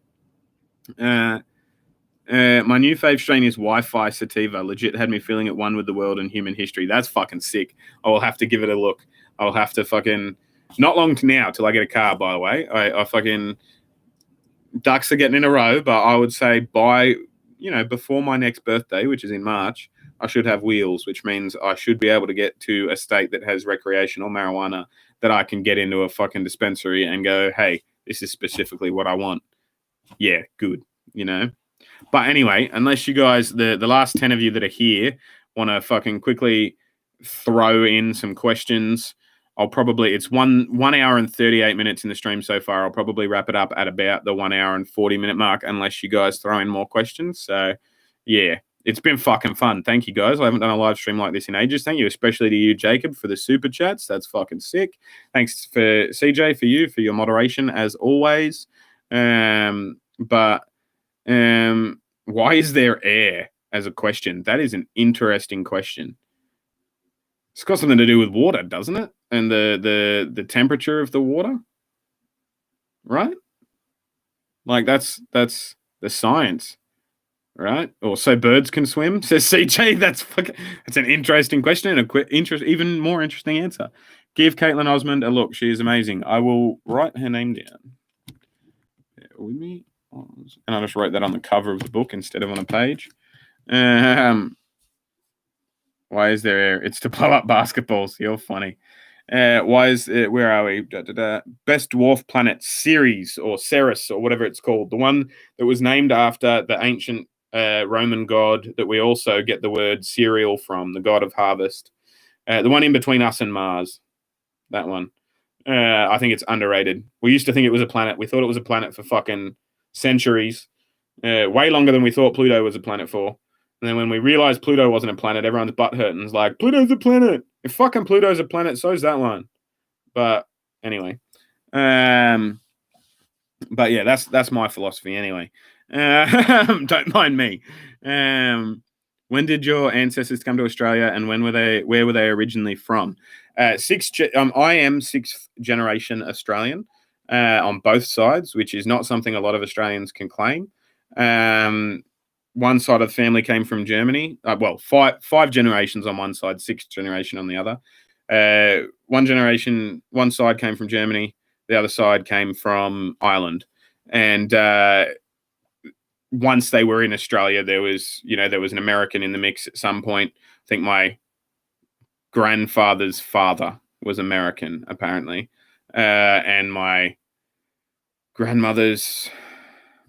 My new fave strain is Wi-Fi Sativa. Legit had me feeling at one with the world and human history. That's fucking sick. I will have to give it a look. I'll have to fucking... Not long to now till I get a car, by the way. I fucking... Ducks are getting in a row, but I would say before my next birthday, which is in March, I should have wheels, which means I should be able to get to a state that has recreational marijuana that I can get into a fucking dispensary and go, hey, this is specifically what I want. Yeah, good, you know? But anyway, unless you guys, the last 10 of you that are here, want to fucking quickly throw in some questions, it's 1 hour and 38 minutes in the stream so far. I'll probably wrap it up at about the 1 hour and 40-minute mark, unless you guys throw in more questions. So, yeah, it's been fucking fun. Thank you, guys. I haven't done a live stream like this in ages. Thank you, especially to you, Jacob, for the super chats. That's fucking sick. Thanks for CJ, for your moderation, as always. Why is there air as a question? That is an interesting question. It's got something to do with water, doesn't it? And the temperature of the water, right? Like that's the science, right? Or so birds can swim, says CJ. That's an interesting question and even more interesting answer. Give Caitlin Osmond a look. She is amazing. I will write her name down. Bear with me, and I'll just write that on the cover of the book instead of on a page. Why is there air? It's to blow up basketballs. You're funny. Where are we? Best Dwarf Planet series, or Ceres, or whatever it's called. The one that was named after the ancient Roman god that we also get the word cereal from, the god of harvest. The one in between us and Mars. That one. I think it's underrated. We used to think it was a planet. We thought it was a planet for fucking centuries. Way longer than we thought Pluto was a planet for. And then when we realized Pluto wasn't a planet, everyone's butt hurt and is like, Pluto's a planet. If fucking Pluto's a planet, so's that one. But anyway. But yeah, that's my philosophy anyway. Don't mind me. When did your ancestors come to Australia, and where were they originally from? I am sixth generation Australian on both sides, which is not something a lot of Australians can claim. One side of the family came from Germany. Five generations on one side, sixth generation on the other. One side came from Germany, the other side came from Ireland, and once they were in Australia, there was an American in the mix at some point. I think my grandfather's father was American, apparently, and my grandmother's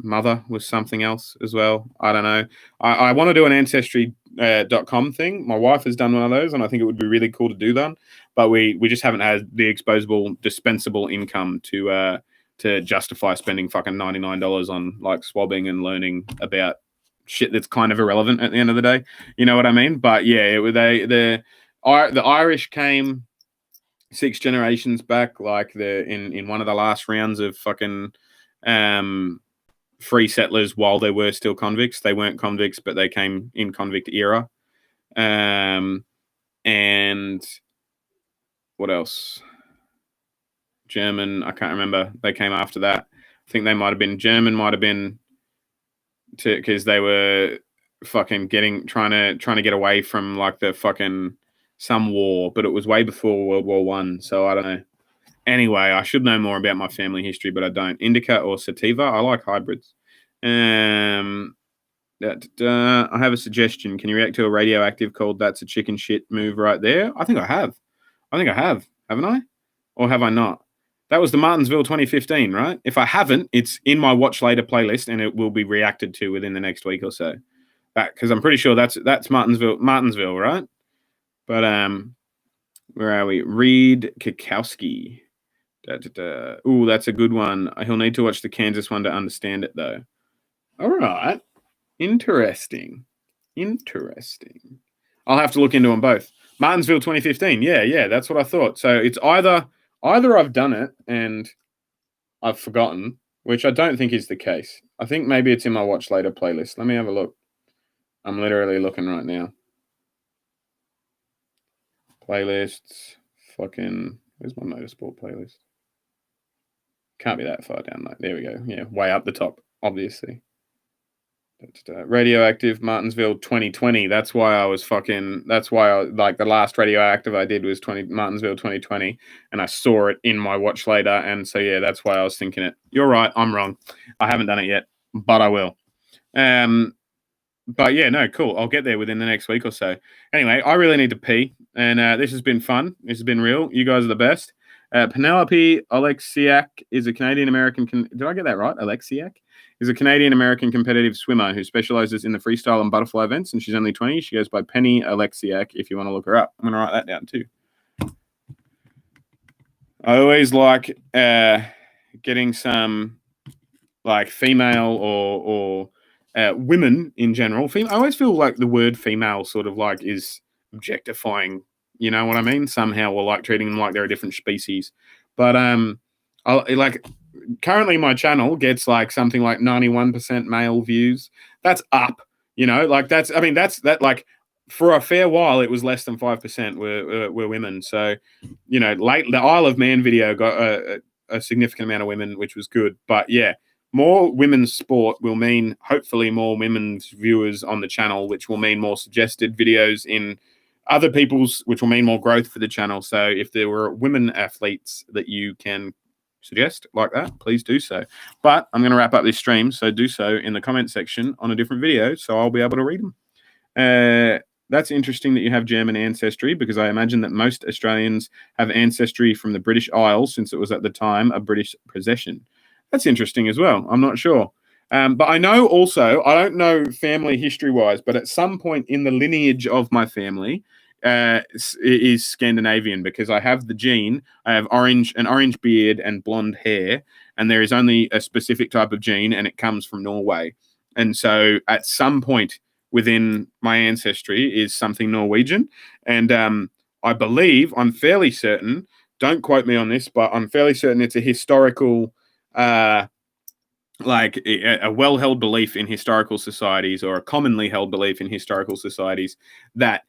mother was something else as well. I don't know. I want to do an ancestry.com thing. My wife has done one of those, and I think it would be really cool to do that. But we just haven't had the dispensable income to justify spending fucking $99 on like swabbing and learning about shit that's kind of irrelevant at the end of the day. You know what I mean? But yeah, the Irish came 6 generations back, like in one of the last rounds of fucking free settlers while they were still convicts. They weren't convicts, but they came in convict era. And what else? German, I can't remember. They came after that. I think they might have been German, because they were fucking trying to get away from like the fucking some war, but it was way before World War One. So I don't know. Anyway, I should know more about my family history, but I don't. Indica or sativa? I like hybrids. I have a suggestion. Can you react to a radioactive called "That's a Chicken Shit" move right there? I think I have. Haven't I? Or have I not? That was the Martinsville 2015, right? If I haven't, it's in my watch later playlist, and it will be reacted to within the next week or so. Because I'm pretty sure that's Martinsville, right? But where are we? Reed Kikowski. Ooh, that's a good one. He'll need to watch the Kansas one to understand it, though. All right. Interesting. I'll have to look into them both. Martinsville 2015. Yeah, that's what I thought. So it's either I've done it and I've forgotten, which I don't think is the case. I think maybe it's in my watch later playlist. Let me have a look. I'm literally looking right now. Playlists. Fucking, where's my motorsport playlist? Can't be that far down. There we go. Yeah, way up the top, obviously. Radioactive Martinsville 2020. That's why I like the last radioactive I did was Martinsville 2020, and I saw it in my watch later, and so yeah, that's why I was thinking it. You're right, I'm wrong. I haven't done it yet, but I will. But yeah, no, cool. I'll get there within the next week or so. Anyway, I really need to pee, and this has been fun. This has been real. You guys are the best. Penelope Oleksiak is a Canadian-American... Did I get that right? Oleksiak? Is a Canadian-American competitive swimmer who specializes in the freestyle and butterfly events, and she's only 20. She goes by Penny Oleksiak if you want to look her up. I'm going to write that down too. I always like getting some like female or women in general. I always feel like the word female sort of like is objectifying, you know what I mean? Somehow, or like treating them like they're a different species. But currently my channel gets like something like 91% male views. That's up, you know, like that like for a fair while it was less than 5% were women. So, you know, the Isle of Man video got a significant amount of women, which was good. But yeah, more women's sport will mean hopefully more women's viewers on the channel, which will mean more suggested videos in other people's, which will mean more growth for the channel. So if there were women athletes that you can suggest like that, please do so. But I'm going to wrap up this stream, so do so in the comment section on a different video, so I'll be able to read them. That's interesting that you have German ancestry, because I imagine that most Australians have ancestry from the British Isles, since it was at the time a British possession. That's interesting as well. I'm not sure. But I know also, I don't know family history-wise, but at some point in the lineage of my family, is Scandinavian because I have the gene. I have an orange beard and blonde hair, and there is only a specific type of gene, and it comes from Norway. And so, at some point within my ancestry is something Norwegian, and I believe, I'm fairly certain. Don't quote me on this, but I'm fairly certain it's a historical. Like a well-held belief in historical societies, or a commonly held belief in historical societies, that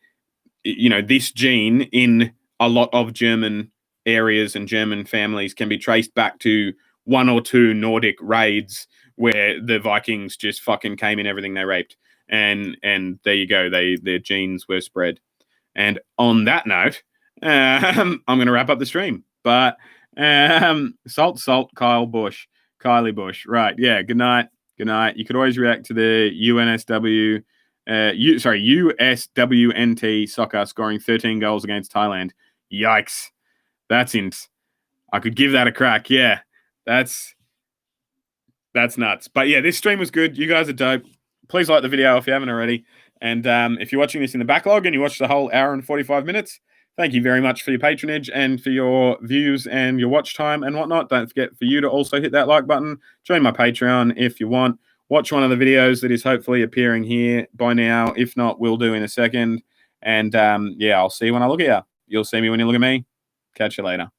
this gene in a lot of German areas and German families can be traced back to one or two Nordic raids where the Vikings just fucking came in everything they raped, and there you go, their genes were spread. And on that note, I'm going to wrap up the stream. But salt, Kylie Bush. Right. Yeah. Good night. You could always react to the USWNT soccer scoring 13 goals against Thailand. Yikes. That's int. I could give that a crack. Yeah. That's nuts. But yeah, this stream was good. You guys are dope. Please like the video if you haven't already. And if you're watching this in the backlog and you watched the whole hour and 45 minutes, thank you very much for your patronage and for your views and your watch time and whatnot. Don't forget for you to also hit that like button. Join my Patreon if you want. Watch one of the videos that is hopefully appearing here by now. If not, we'll do in a second. And yeah, I'll see you when I look at you. You'll see me when you look at me. Catch you later.